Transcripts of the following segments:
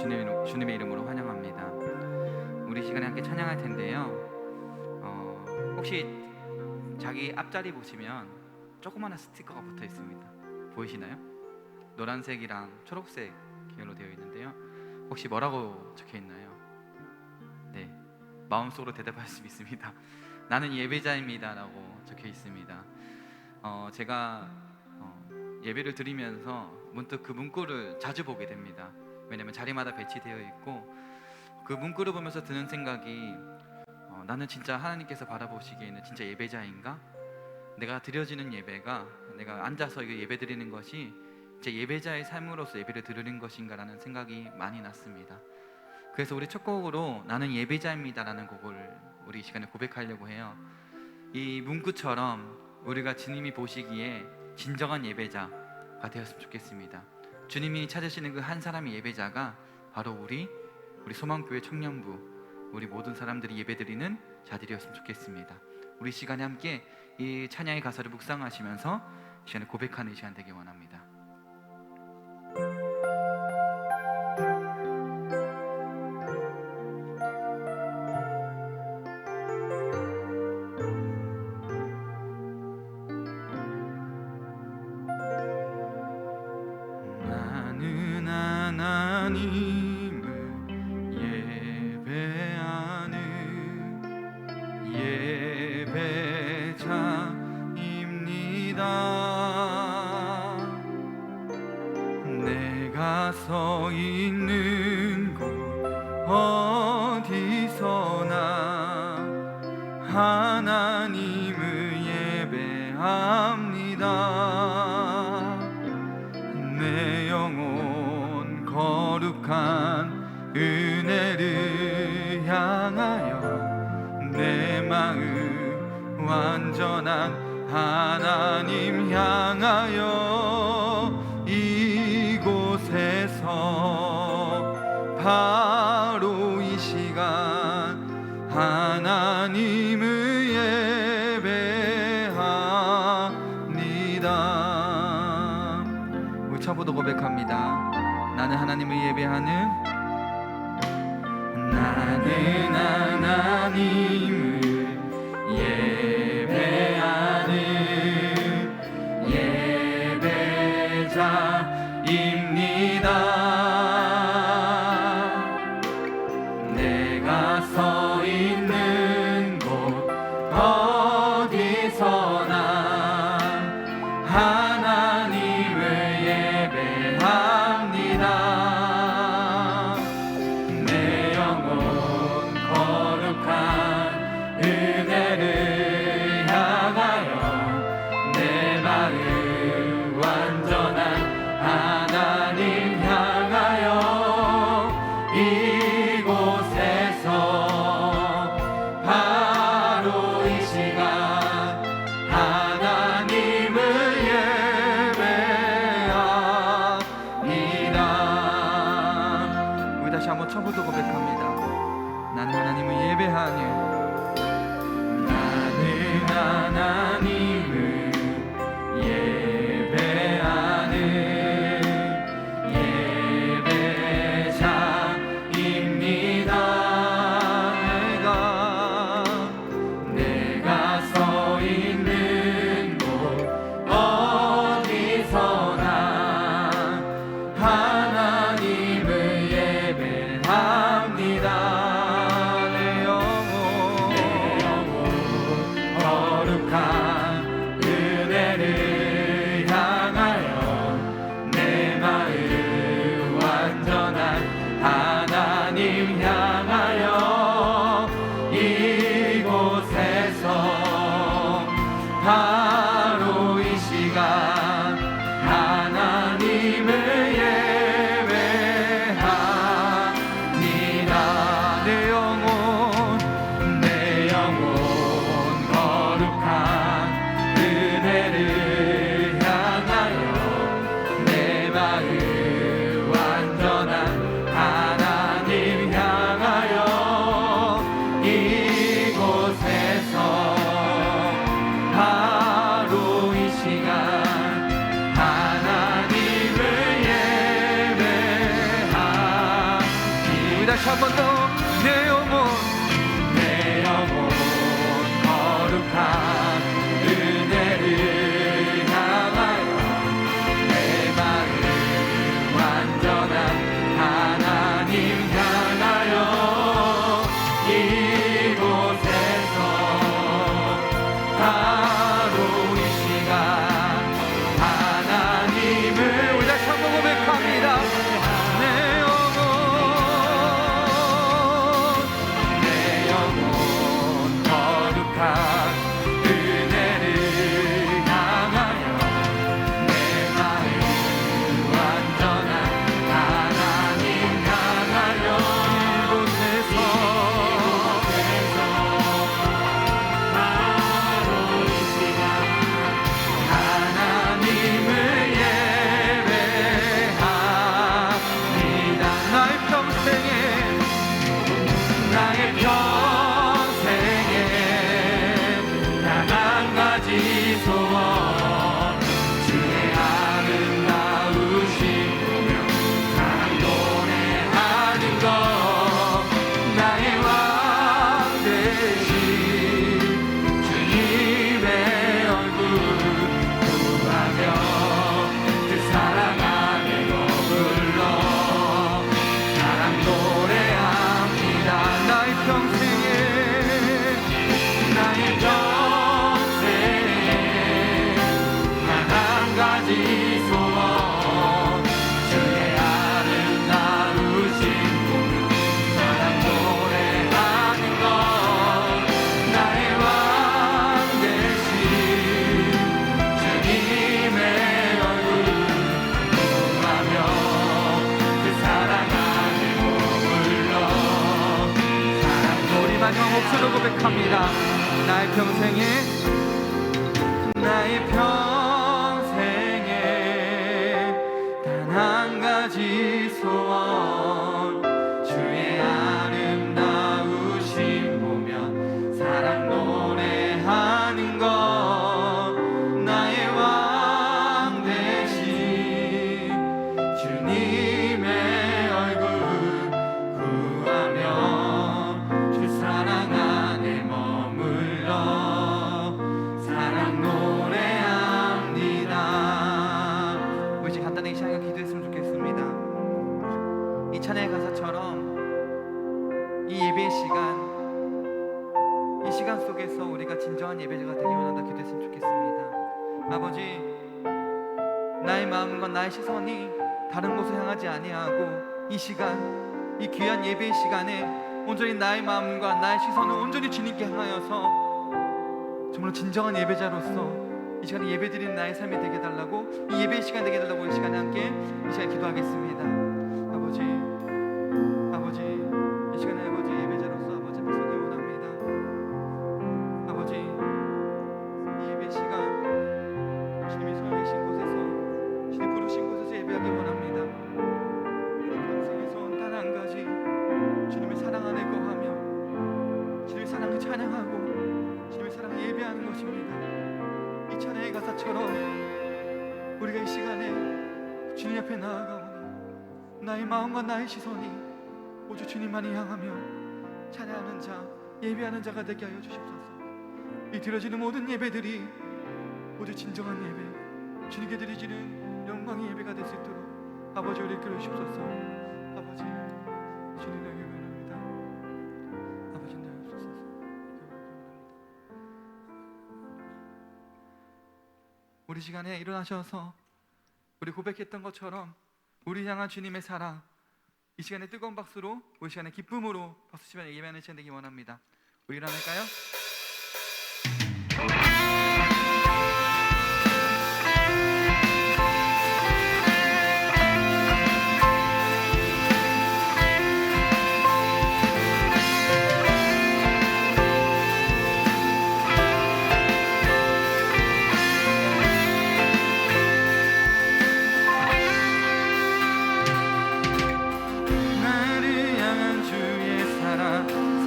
주님의 이름으로 환영합니다. 우리 시간에 함께 찬양할 텐데요. 혹시 자기 앞자리 보시면 조그마한 스티커가 붙어 있습니다. 보이시나요? 노란색이랑 초록색 계열로 되어 있는데요. 혹시 뭐라고 적혀 있나요? 네, 마음속으로 대답할 수 있습니다. 나는 예배자입니다 라고 적혀 있습니다. 제가 예배를 드리면서 문득 그 문구를 자주 보게 됩니다. 왜냐하면 자리마다 배치되어 있고, 그 문구를 보면서 드는 생각이 나는 진짜 하나님께서 바라보시기에는 진짜 예배자인가? 내가 드려지는 예배가, 내가 앉아서 예배 드리는 것이 제 예배자의 삶으로서 예배를 드리는 것인가 라는 생각이 많이 났습니다. 그래서 우리 첫 곡으로 나는 예배자입니다 라는 곡을 우리 이 시간에 고백하려고 해요. 이 문구처럼 우리가 주님이 보시기에 진정한 예배자가 되었으면 좋겠습니다. 주님이 찾으시는 그 한 사람의 예배자가 바로 우리 소망교회 청년부, 우리 모든 사람들이 예배드리는 자들이었으면 좋겠습니다. 우리 시간에 함께 이 찬양의 가사를 묵상하시면서 이 시간에 고백하는 이 시간 되길 원합니다. 나는 하나님을 예배하는 예배자입니다. 내가 서 있는 곳 어디서나 하나님을 예배합니다. 내 영혼 거룩한 은혜를 향하여 내 마음 완전한 하나님 향하여 이곳에서 바로 이 시간 하나님을 예배합니다. 우리 처음부터 고백합니다. 나는 하나님을 예배하는, 나는 하나님을 예배하는 예배자입니다. 내가 서 있는 곳 어디서나 하나님을 예배합니다. 내 영혼 거룩한 은혜를 향하여 내 마음 완전한 하나님 향하여 이곳에서 바로 이 시간 하나님을 예배합니다. 우리 다시 한번 처음부터 고백합니다. 나는 하나님을 예배하는, 나는 하나님을 예배하는 예배자입니다. 내가 서 있는 곳 어디서나 하나님을 예배합니다. 내 영혼 거룩한 은혜를 향하여 내 마음 완전한 하나님 향하여 이곳에서 바로 이 시간 하나님을 예배합니다. 내 영혼 거룩한 은혜를 향하여 내 마음 완전한 하나님 향하여 이곳에서 바로 이 시간 하나님을 예배합니다. 소원 주의 아름다우신 보며 사랑 노래하는 것 나의 왕 되신 주님의 얼굴 구하며 그 사랑 안에 머물러 사랑 노래합니다. 나의 평생에 단 한 가지 소원 주의 아름다우신 보며 사랑 노래하는 것 나의 왕 되신 주님의 얼굴 구하며 그 사랑 안에 머물러 사랑 우리 마지막 목소리로 고백합니다. 나의 평생에 단 한 가지 소원 주의 아름다우신 보며 사랑 노래하는 것 나의 왕 되신 주님의 얼굴 구하며 주 사랑 안에 머물러 사랑 노래합니다. 우리 이제 간단하게 시간을 기도했으면 좋겠습니다. 이 찬양의 가사처럼 이 예배의 시간, 이 시간 속에서 우리가 진정한 예배자가 되기 원한다 기도했으면 좋겠습니다. 아버지, 나의 마음과 나의 시선이 다른 곳에 향하지 아니하고 이 시간, 이 귀한 예배의 시간에 온전히 나의 마음과 나의 시선을 온전히 주님께 향하여서 정말로 진정한 예배자로서 이 시간에 예배드리는 나의 삶이 되게 달라고, 이 예배의 시간 되게 달라고 이 시간에 함께 이 시간에 기도하겠습니다. 아버지, 이 시간에 아버지 예배자로서 아버지 앞에 서기 원합니다. 아버지, 이 예배 시간 주님이 서 계신 곳에서, 주님 부르신 곳에서 예배하기 원합니다. 우리 평생에서 단 한 가지 주님의 사랑 안에 거하며 주님의 사랑을 찬양하고 주님의 사랑을 예배하는 것입니다. 이 찬양의 가사처럼 우리가 이 시간에 주님 앞에 나아가오니 나의 마음과 나의 시선이 오직 주님만이 향하며 찬양하는 자, 예배하는 자가 되게 하여 주시옵소서. 이 드려지는 모든 예배들이 오직 진정한 예배, 주님께 드리지는 영광의 예배가 될 수 있도록 아버지 우리 이끌어 주시옵소서. 아버지, 주님의 예배합니다. 아버지 나옵소서. 우리 시간에 일어나셔서 우리 고백했던 것처럼 우리 향한 주님의 사랑, 이 시간에 뜨거운 박수로, 우리 시간에 기쁨으로 박수치며 예배하는 시간 되기 원합니다. 우리 일어날까요?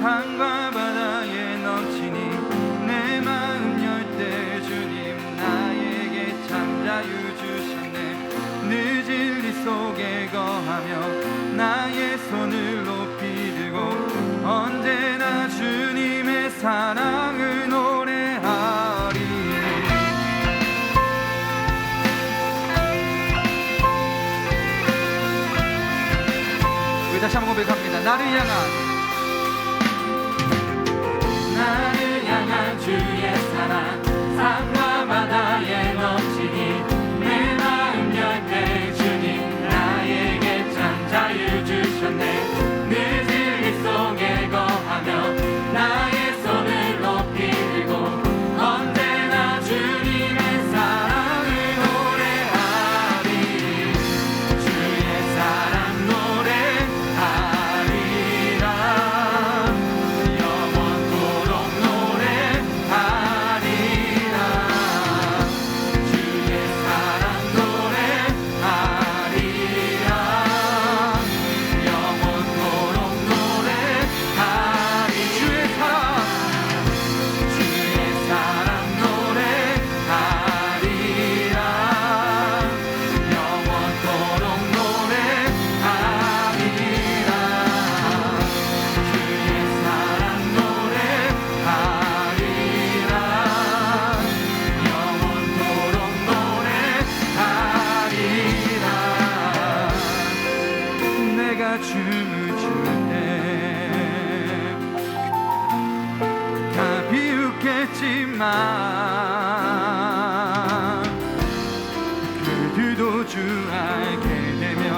산과 바다에 넘치니 내 마음 열 때 주님 나에게 참 자유 주셨네. 늦은 일 속에 거하며 나의 손을 높이 들고 언제나 주님의 사랑을 노래하리. 우리 다시 한번 고백합니다. 나를 향한 주의 사랑, 산과 바다에 넘치니 내 마음 열 때 주님 나에게 참 자유 주셨네. 늦은 일 속에 거하며 나의 손을 높이 들고 언제나 주님의 사랑을 노래하리. 주의 사랑 노래하리라. 영원토록 노래하리라. 주 알게 되면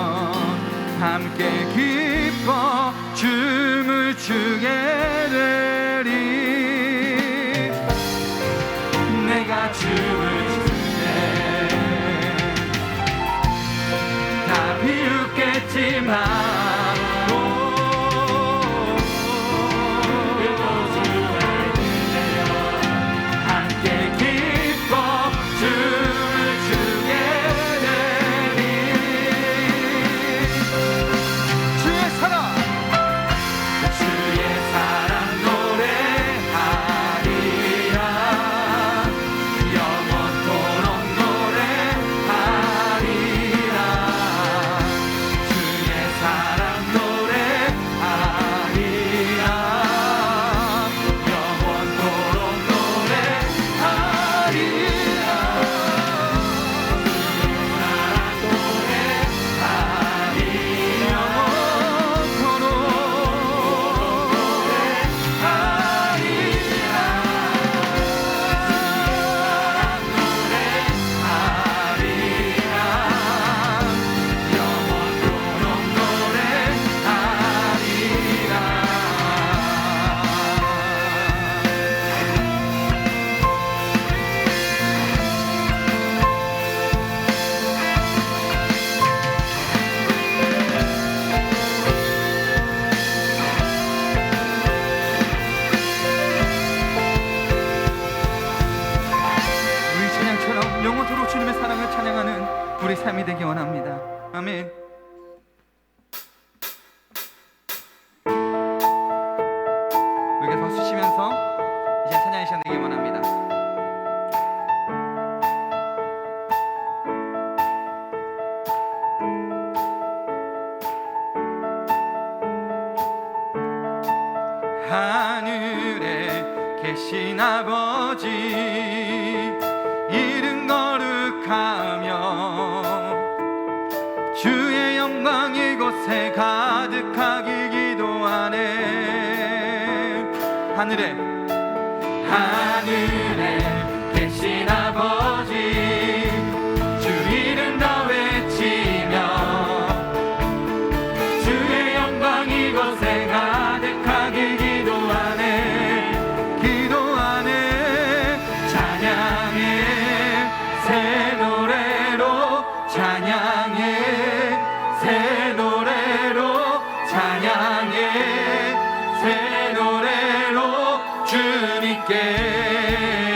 함께 기뻐 춤을 추게 되리. 내가 춤을 출 때 다 비웃겠지만 영원토록 주님의 사랑을 찬양하는 우리 삶이 되기 원합니다. 아멘. 우리가 박수 치면서 이제 찬양의 시간 되기 원합니다. 하늘에 계신 아버지 이름 거룩하며 주의 영광 이곳에 가득하기 기도하네. 하늘에 계신 아버지 주 이름 다 외치며 주의 영광 이곳에 가득하기 기도하네. 찬양해 새 노래로 찬양해 새 노래로 찬양해 새 노래로 주님께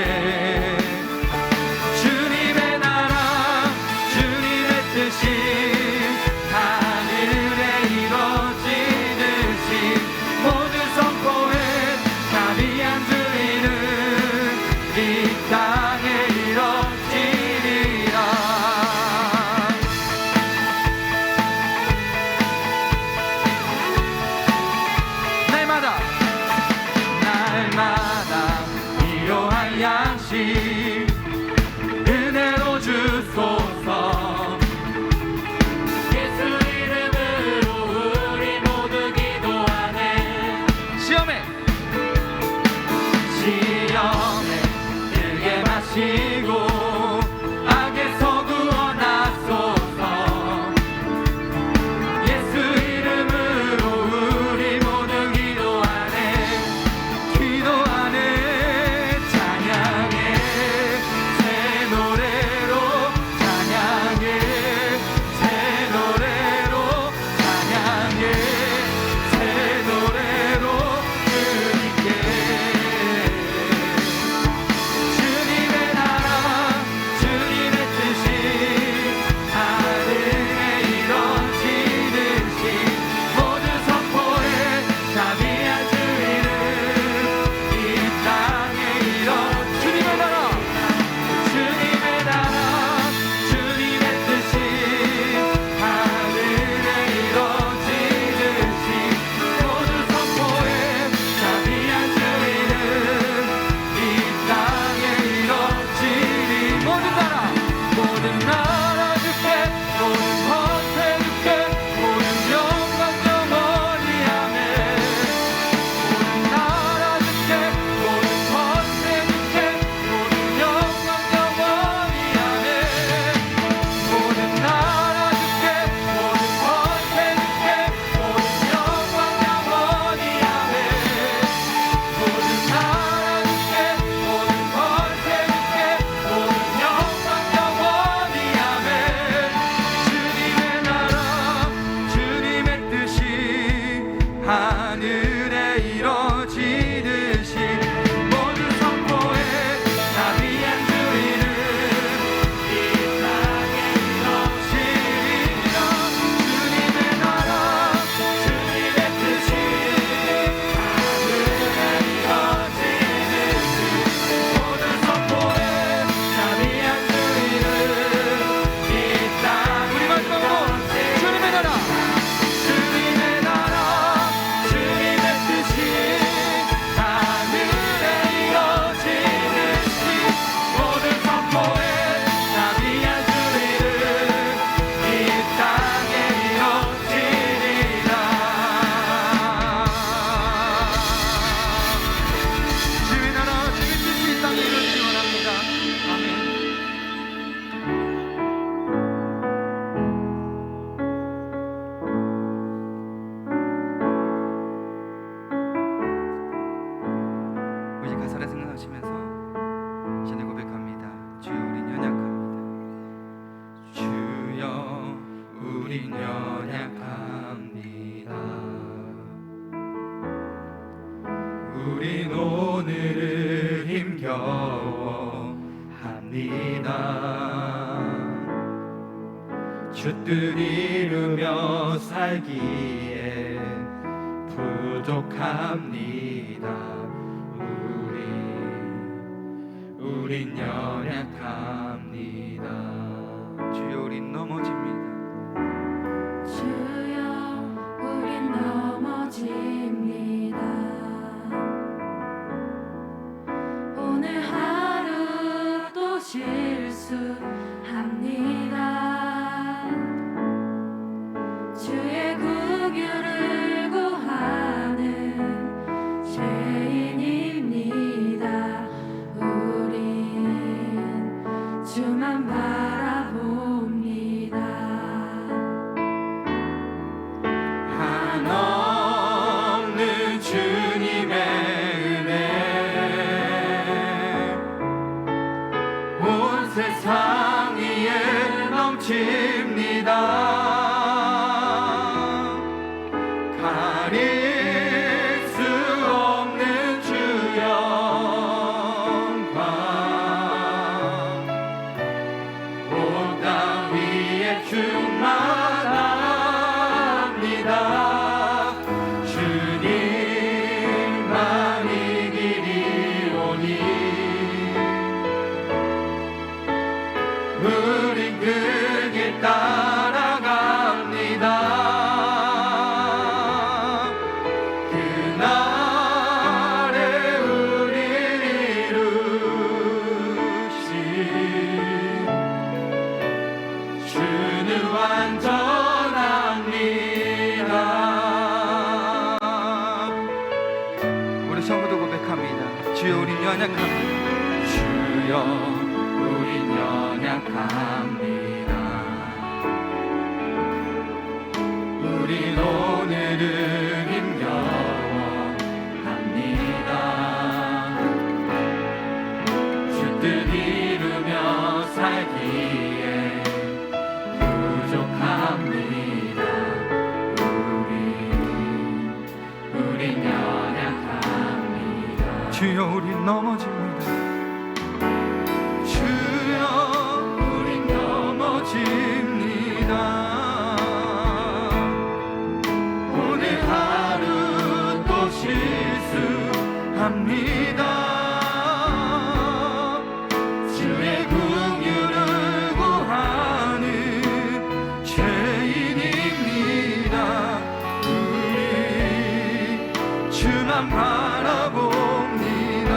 주 뜻 이루며 살기에 부족합니다. 우린 연약합니다. 주여 우린 넘어집니다. 주여 우린 넘어집니다. 오늘 하루 또 실수합니다. 주의 긍휼을 구하는 죄인입니다. 우린 주만 바라봅니다. 한없는 주님의 은혜 온 세상 위에 넘칩니다. 가릴 수 없는 주 영광 온 땅 위에 충만합니다. 주님만이 길이오니 우린 그 길 따라갑니다. 그날에 우릴 이루신 주는 완전합니다. 우리 성도도 고백합니다. 주여 우린 연약합니다. 주여 우린 연약합니다. 우린 오늘은 힘겨워합니다. 주 뜻 이루며 살기에 부족합니다. 우린 연약합니다. 주여 우린 넘어집니다. 주여 우린 넘어집니다. 오늘 하루 또 실수합니다. 주의 긍휼을 구하는 죄인입니다. 우리 주만 바라봅니다.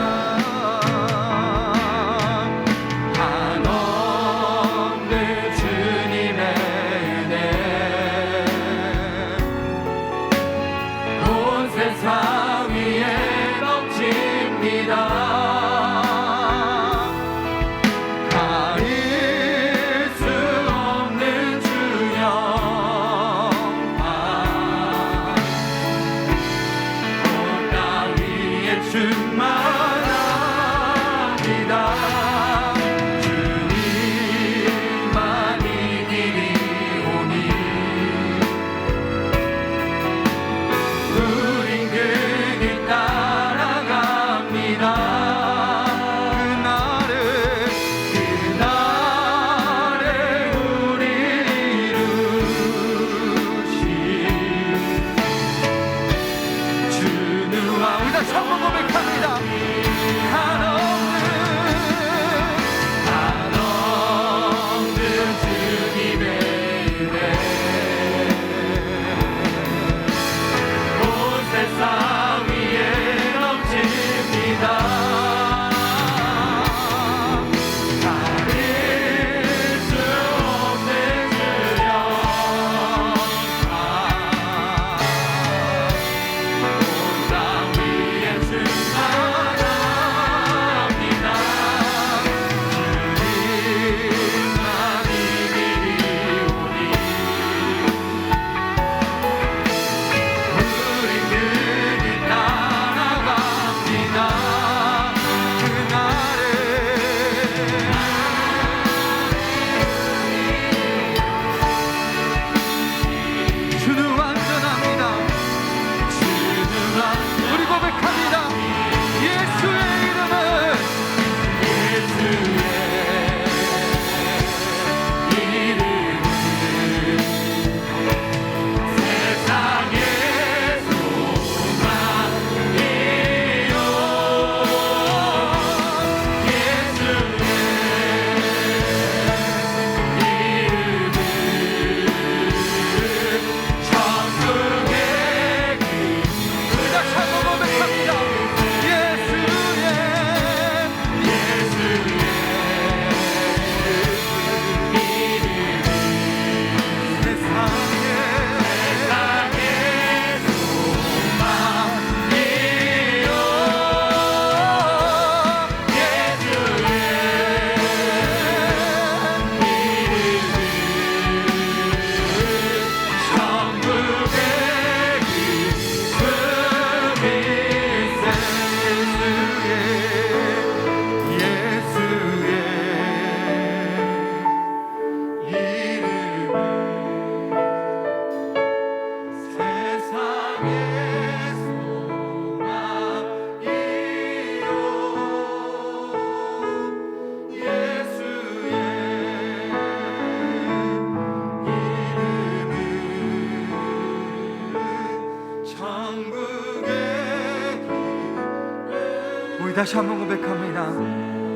다시 한번 고백합니다.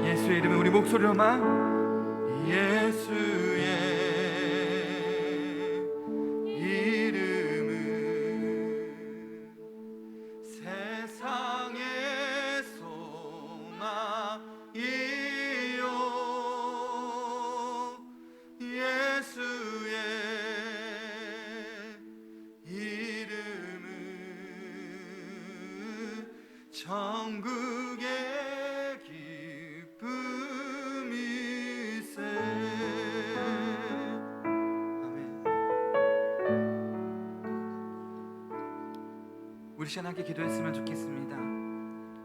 예수의 이름에 우리 목소리로만 예수의 이름은 세상의 소망이요 예수의 이름은 천국의 기쁨이세. 아멘. 우리 시간 함께 기도했으면 좋겠습니다.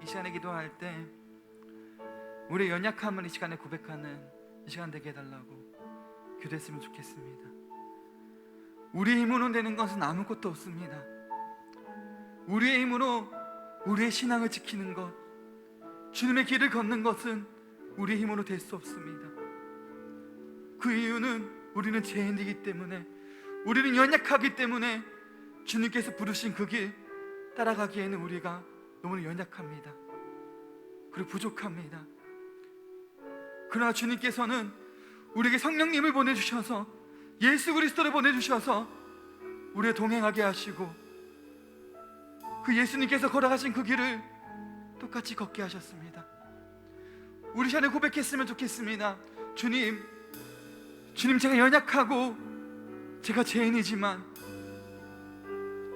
이 시간에 기도할 때 우리의 연약함을 이 시간에 고백하는 이 시간 되게 해달라고 기도했으면 좋겠습니다. 우리의 힘으로 되는 것은 아무것도 없습니다. 우리의 힘으로 우리의 신앙을 지키는 것, 주님의 길을 걷는 것은 우리의 힘으로 될 수 없습니다. 그 이유는 우리는 죄인이기 때문에, 우리는 연약하기 때문에 주님께서 부르신 그 길 따라가기에는 우리가 너무 연약합니다. 그리고 부족합니다. 그러나 주님께서는 우리에게 성령님을 보내주셔서, 예수 그리스도를 보내주셔서 우리를 동행하게 하시고, 그 예수님께서 걸어가신 그 길을 똑같이 걷게 하셨습니다. 우리 시간에 고백했으면 좋겠습니다. 주님 제가 연약하고 제가 죄인이지만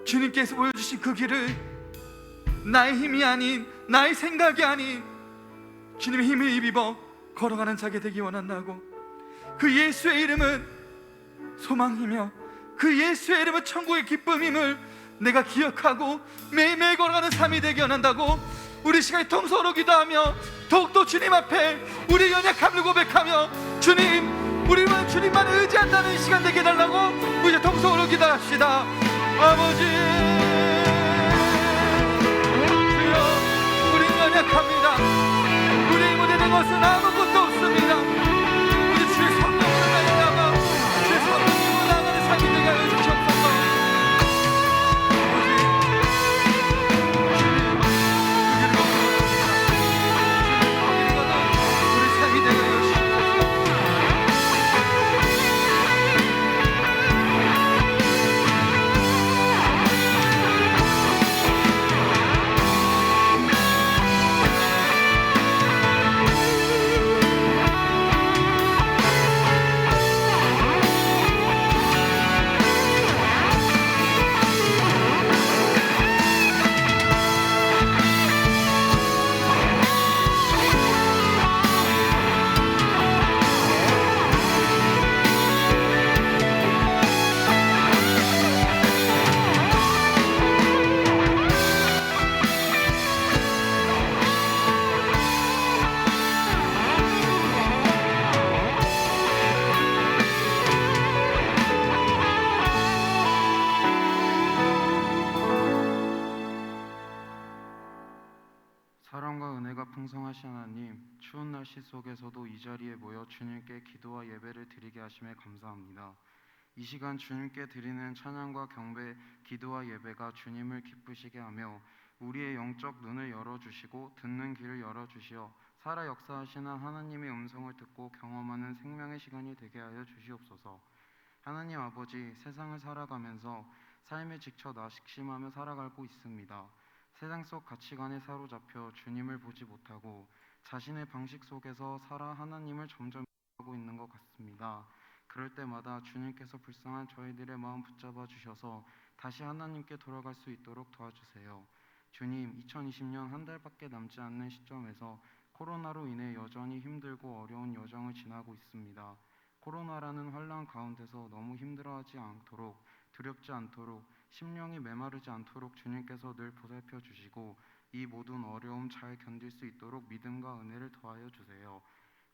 주님께서 보여주신 그 길을 나의 힘이 아닌, 나의 생각이 아닌 주님의 힘을 입어 걸어가는 자가 되기 원한다고. 그 예수의 이름은 소망이며 그 예수의 이름은 천국의 기쁨임을 내가 기억하고 매일매일 걸어가는 삶이 되기 원한다고. 우리 시간에 통성으로 기도하며 더욱더 주님 앞에 우리 연약함을 고백하며 주님, 우리는 주님만을 의지한다는 시간 되게 해달라고 우리 이제 통성으로 기도합시다. 아버지, 주여, 우린 연약합니다. 우리 힘으로 되는 것은 아무것도 없습니다. 우리 주의 성령으로 나아가 주의 성령으로 나아가는 삶이 되게 하여 주시옵소서. 사랑과 은혜가 풍성하신 하나님, 추운 날씨 속에서도 이 자리에 모여 주님께 기도와 예배를 드리게 하심에 감사합니다. 이 시간 주님께 드리는 찬양과 경배, 기도와 예배가 주님을 기쁘시게 하며 우리의 영적 눈을 열어주시고 듣는 귀를 열어주시어 살아 역사하시는 하나님의 음성을 듣고 경험하는 생명의 시간이 되게 하여 주시옵소서. 하나님 아버지, 세상을 살아가면서 삶에 지쳐 낙심하며 살아가고 있습니다. 세상 속 가치관에 사로잡혀 주님을 보지 못하고 자신의 방식 속에서 살아 하나님을 점점 잊어가고 있는 것 같습니다. 그럴 때마다 주님께서 불쌍한 저희들의 마음 붙잡아 주셔서 다시 하나님께 돌아갈 수 있도록 도와주세요. 주님, 2020년 한 달밖에 남지 않는 시점에서 코로나로 인해 여전히 힘들고 어려운 여정을 지나고 있습니다. 코로나라는 환란 가운데서 너무 힘들어하지 않도록, 두렵지 않도록, 심령이 메마르지 않도록 주님께서 늘 보살펴 주시고 이 모든 어려움 잘 견딜 수 있도록 믿음과 은혜를 더하여 주세요.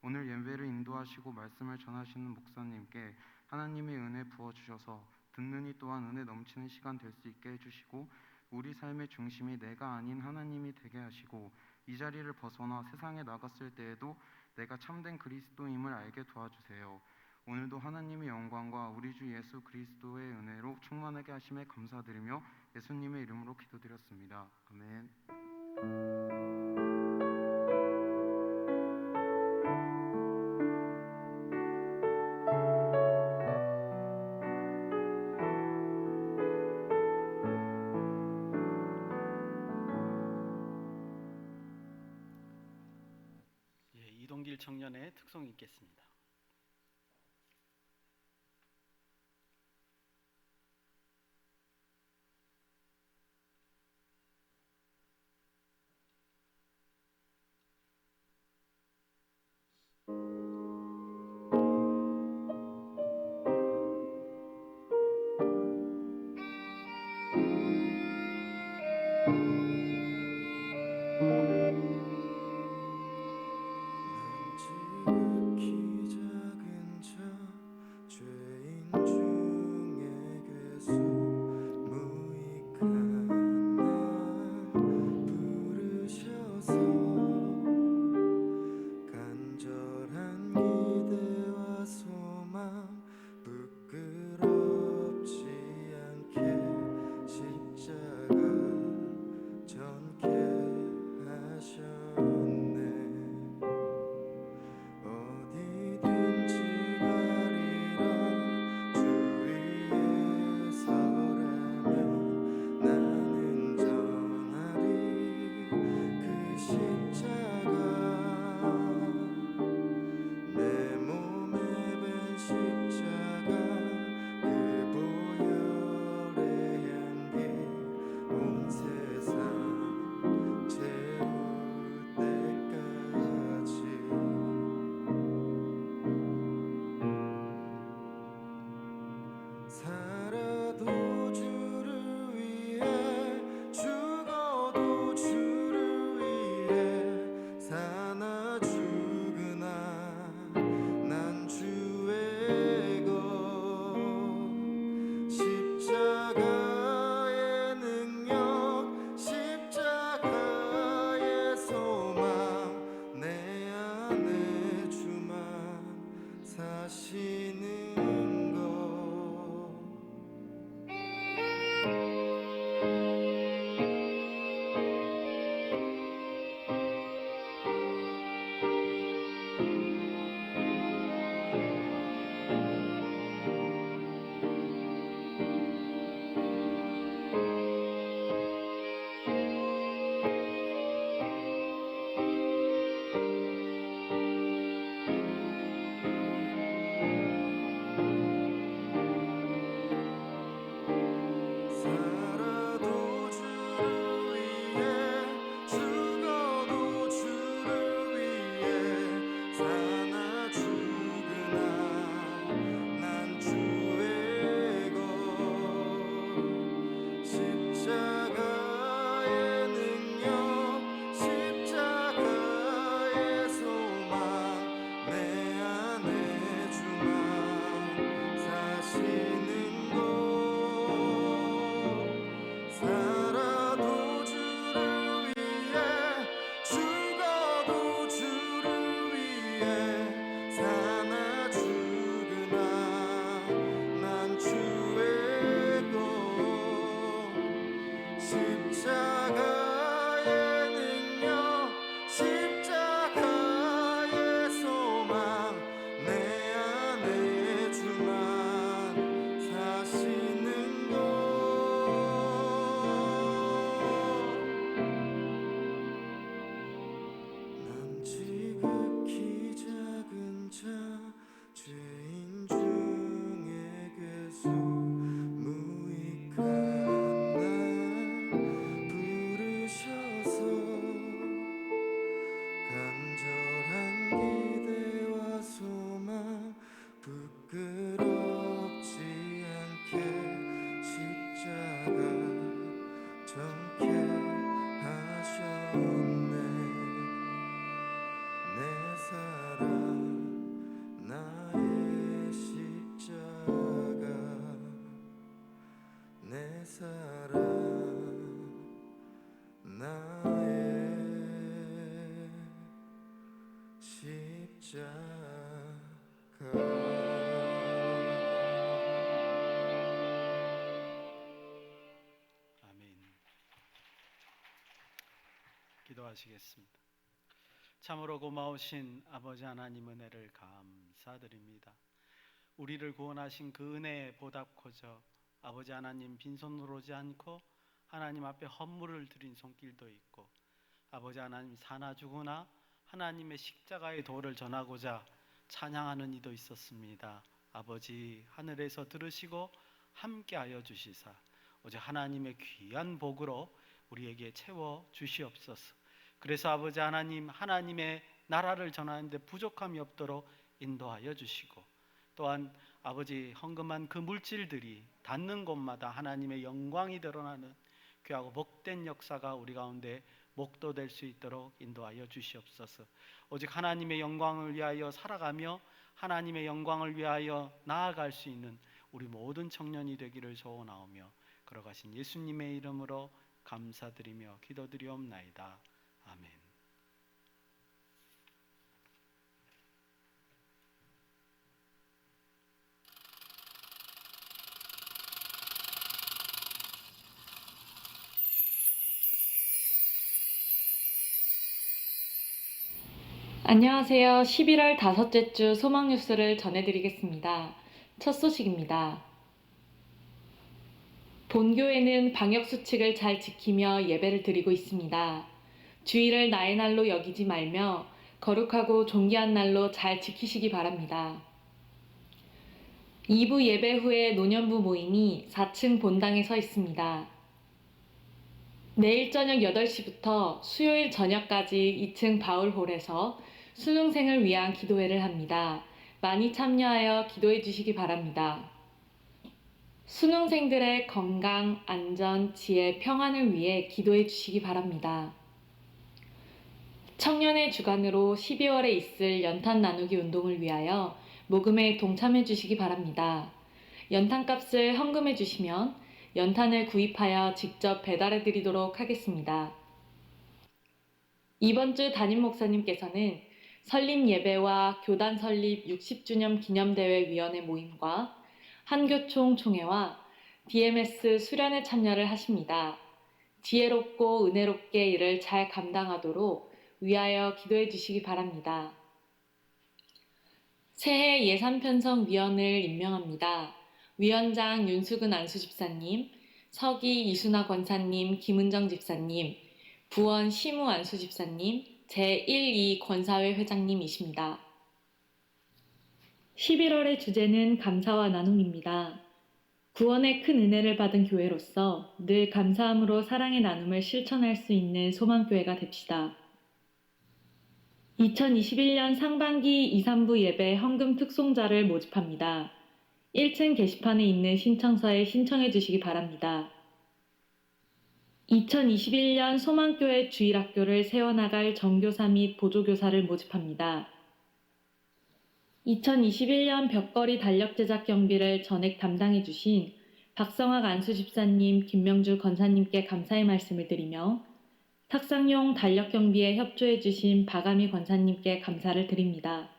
오늘 예배를 인도하시고 말씀을 전하시는 목사님께 하나님의 은혜 부어주셔서 듣는 이 또한 은혜 넘치는 시간 될 수 있게 해주시고 우리 삶의 중심이 내가 아닌 하나님이 되게 하시고 이 자리를 벗어나 세상에 나갔을 때에도 내가 참된 그리스도임을 알게 도와주세요. 오늘도 하나님의 영광과 우리 주 예수 그리스도의 은혜로 충만하게 하심에 감사드리며 예수님의 이름으로 기도드렸습니다. 아멘. 21 청년의 특송이 있겠습니다. 지극히 작은 자 죄인 중에 괴수 무익한 날 부르셔서 간절한 기대와 소망 부끄럽지 않게 십자가 전케 하셨네. 어디든지 가리라 주 위에 서라면 나는 전하리 그 십자가 내 몸에 밴 십자가 그 보혈의 향기 온 세상 채울 때까지 살아도 주를 위해 죽어도 주를 위해 사나 죽으나 난 주의 것 십자가의 능력 십자가의 소망 내 안에 주만 사시는 것 살아도 주를 위해 죽어도 주를 위해 사나 죽으나 난 주의 것 십자가의 능력 십자가의 소망 내 안에 주만 사시는 것 살아도 주를 위해 죽어도 주를 위해 사나 죽으나 난 주의 것 십자가의 능력 십자가의 소망 내 안에 주만 사시는 것 난 지극히 작은 자 죄인 중에 괴수 무익한 날 부르셔서 간절한 기대와 소망 부끄럽지 않게 십자가 정케 하셨네. 내 사랑 나의 십자가 내 사랑 나의 아멘. 기도하시겠습니다. 참으로 고마우신 아버지 하나님 은혜를 감사드립니다. 우리를 구원하신 그 은혜에 보답코저 아버지 하나님 빈손으로 오지 않고 하나님 앞에 헌물을 드린 손길도 있고 아버지 하나님 사나 죽으나 하나님의 십자가의 도를 전하고자 찬양하는 이도 있었습니다. 아버지 하늘에서 들으시고 함께하여 주시사 오직 하나님의 귀한 복으로 우리에게 채워 주시옵소서. 그래서 아버지 하나님, 하나님의 나라를 전하는데 부족함이 없도록 인도하여 주시고, 또한 아버지 헌금한 그 물질들이 닿는 곳마다 하나님의 영광이 드러나는 귀하고 복된 역사가 우리 가운데 목도될 수 있도록 인도하여 주시옵소서. 오직 하나님의 영광을 위하여 살아가며 하나님의 영광을 위하여 나아갈 수 있는 우리 모든 청년이 되기를 소원하오며 걸어가신 예수님의 이름으로 감사드리며 기도드리옵나이다. 아멘. 안녕하세요. 11월 다섯째 주 소망 뉴스를 전해드리겠습니다. 첫 소식입니다. 본교회는 방역 수칙을 잘 지키며 예배를 드리고 있습니다. 주일을 나의 날로 여기지 말며 거룩하고 존귀한 날로 잘 지키시기 바랍니다. 2부 예배 후에 노년부 모임이 4층 본당에 서 있습니다. 내일 저녁 8시부터 수요일 저녁까지 2층 바울홀에서 수능생을 위한 기도회를 합니다. 많이 참여하여 기도해 주시기 바랍니다. 수능생들의 건강, 안전, 지혜, 평안을 위해 기도해 주시기 바랍니다. 청년의 주관으로 12월에 있을 연탄 나누기 운동을 위하여 모금에 동참해 주시기 바랍니다. 연탄값을 헌금해 주시면 연탄을 구입하여 직접 배달해 드리도록 하겠습니다. 이번 주 담임 목사님께서는 설립 예배와 교단 설립 60주년 기념대회 위원회 모임과 한교총 총회와 DMS 수련회 참여를 하십니다. 지혜롭고 은혜롭게 일을 잘 감당하도록 위하여 기도해 주시기 바랍니다. 새해 예산편성위원을 임명합니다. 위원장 윤수근 안수집사님, 서기 이순아 권사님, 김은정 집사님, 부원 시무 안수집사님, 제1, 2 권사회 회장님이십니다. 11월의 주제는 감사와 나눔입니다. 구원의 큰 은혜를 받은 교회로서 늘 감사함으로 사랑의 나눔을 실천할 수 있는 소망교회가 됩시다. 2021년 상반기 2, 3부 예배 헌금 특송자를 모집합니다. 1층 게시판에 있는 신청서에 신청해 주시기 바랍니다. 2021년 소망교회 주일학교를 세워나갈 정교사 및 보조교사를 모집합니다. 2021년 벽걸이 달력 제작 경비를 전액 담당해 주신 박성학 안수집사님, 김명주 권사님께 감사의 말씀을 드리며 탁상용 달력 경비에 협조해 주신 박아미 권사님께 감사를 드립니다.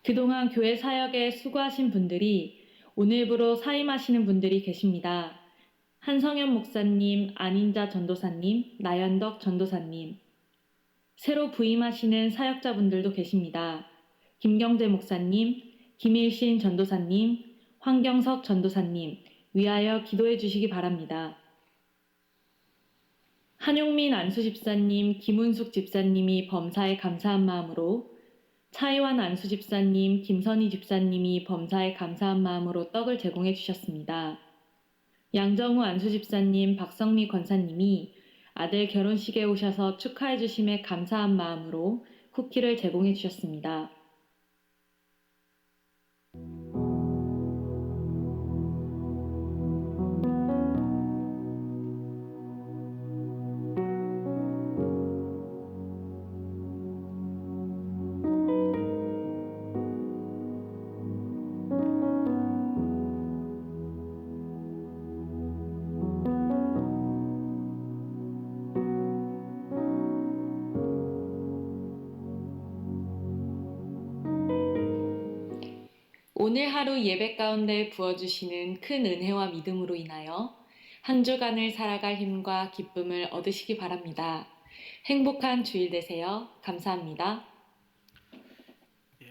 그동안 교회 사역에 수고하신 분들이 오늘부로 사임하시는 분들이 계십니다. 한성현 목사님, 안인자 전도사님, 나연덕 전도사님, 새로 부임하시는 사역자분들도 계십니다. 김경재 목사님, 김일신 전도사님, 황경석 전도사님, 위하여 기도해 주시기 바랍니다. 한용민 안수집사님, 김은숙 집사님이 범사에 감사한 마음으로, 차이완 안수집사님, 김선희 집사님이 범사에 감사한 마음으로 떡을 제공해 주셨습니다. 양정우 안수집사님, 박성미 권사님이 아들 결혼식에 오셔서 축하해 주심에 감사한 마음으로 쿠키를 제공해 주셨습니다. 오늘 하루 예배 가운데 부어주시는 큰 은혜와 믿음으로 인하여 한 주간을 살아갈 힘과 기쁨을 얻으시기 바랍니다. 행복한 주일 되세요. 감사합니다.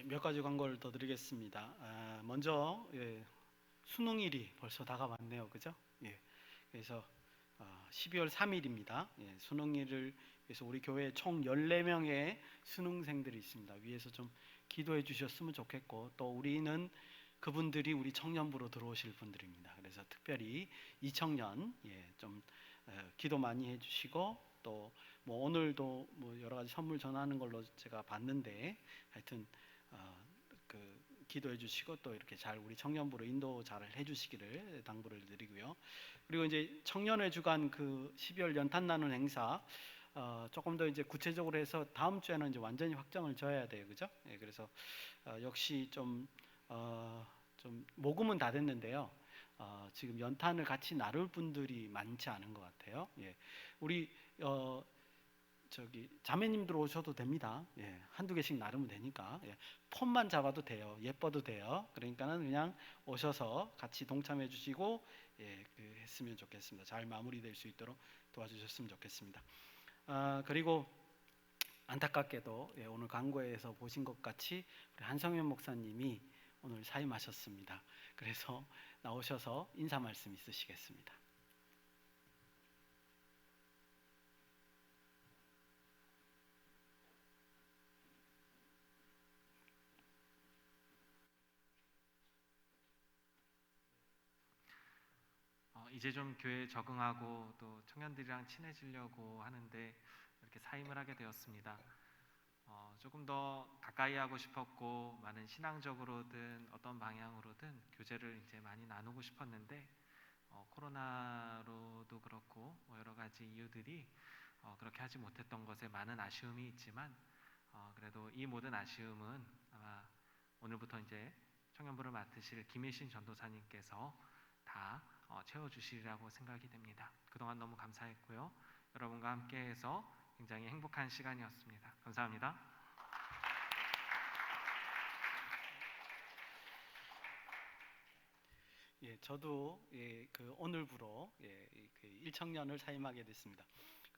몇 가지 광고를 더 드리겠습니다. 먼저 수능일이 벌써 다가왔네요, 그죠? 그래서 12월 3일입니다. 수능일을 그래서 우리 교회에 총 14명의 수능생들이 있습니다. 위에서 좀 기도해 주셨으면 좋겠고, 또 우리는 그분들이 우리 청년부로 들어오실 분들입니다. 그래서 특별히 이 청년 좀 기도 많이 해주시고, 또 뭐 오늘도 뭐 여러 가지 선물 전하는 걸로 제가 봤는데, 하여튼 그 기도해 주시고 또 이렇게 잘 우리 청년부로 인도 잘 해주시기를 당부를 드리고요. 그리고 이제 청년회 주간 그 12월 연탄 나눔 행사 조금 더 이제 구체적으로 해서 다음 주에는 이제 완전히 확정을 져야 돼요, 그죠? 예, 그래서 역시 좀 모금은 다 됐는데요. 지금 연탄을 같이 나눌 분들이 많지 않은 것 같아요. 예, 우리 저기 자매님들 오셔도 됩니다. 예, 한두 개씩 나르면 되니까. 예, 폰만 잡아도 돼요. 예뻐도 돼요. 그러니까는 그냥 오셔서 같이 동참해 주시고 했으면 좋겠습니다. 잘 마무리될 수 있도록 도와주셨으면 좋겠습니다. 그리고 안타깝게도 오늘 광고에서 보신 것 같이 우리 한성현 목사님이 오늘 사임하셨습니다. 그래서 나오셔서 인사 말씀 있으시겠습니다. 이제 좀 교회에 적응하고 또 청년들이랑 친해지려고 하는데 이렇게 사임을 하게 되었습니다. 조금 더 가까이 하고 싶었고, 많은 신앙적으로든 어떤 방향으로든 교제를 이제 많이 나누고 싶었는데 코로나로도 그렇고 여러 가지 이유들이 그렇게 하지 못했던 것에 많은 아쉬움이 있지만 그래도 이 모든 아쉬움은 아마 오늘부터 이제 청년부를 맡으실 김일신 전도사님께서 다 채워주시리라고 생각이 됩니다. 그동안 너무 감사했고요. 여러분과 함께해서 굉장히 행복한 시간이었습니다. 감사합니다. 예, 저도 그 오늘부로 그 1청년을 사임하게 됐습니다.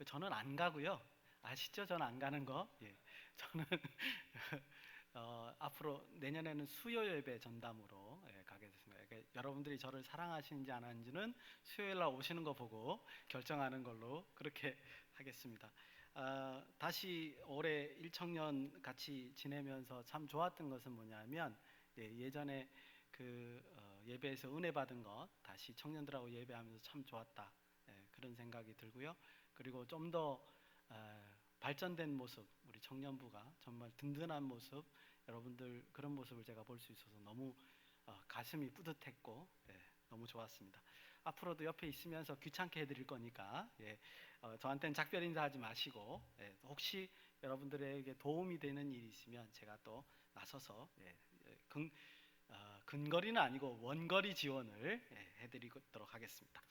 저는 안 가고요. 아시죠? 저는 안 가는 거. 저는 앞으로 내년에는 수요 예배 전담으로 가게 됐습니다. 그러니까 여러분들이 저를 사랑하시는지 안 하는지는 수요일 날 오시는 거 보고 결정하는 걸로 그렇게 하겠습니다. 다시 올해 1청년 같이 지내면서 참 좋았던 것은 뭐냐면 예전에 그 예배에서 은혜 받은 것 다시 청년들하고 예배하면서 참 좋았다, 그런 생각이 들고요. 그리고 좀 더 발전된 모습, 우리 청년부가 정말 든든한 모습, 여러분들 그런 모습을 제가 볼 수 있어서 너무 가슴이 뿌듯했고 너무 좋았습니다. 앞으로도 옆에 있으면서 귀찮게 해드릴 거니까 저한테는 작별 인사하지 마시고 혹시 여러분들에게 도움이 되는 일이 있으면 제가 또 나서서 근거리는 아니고 원거리 지원을 해드리도록 하겠습니다.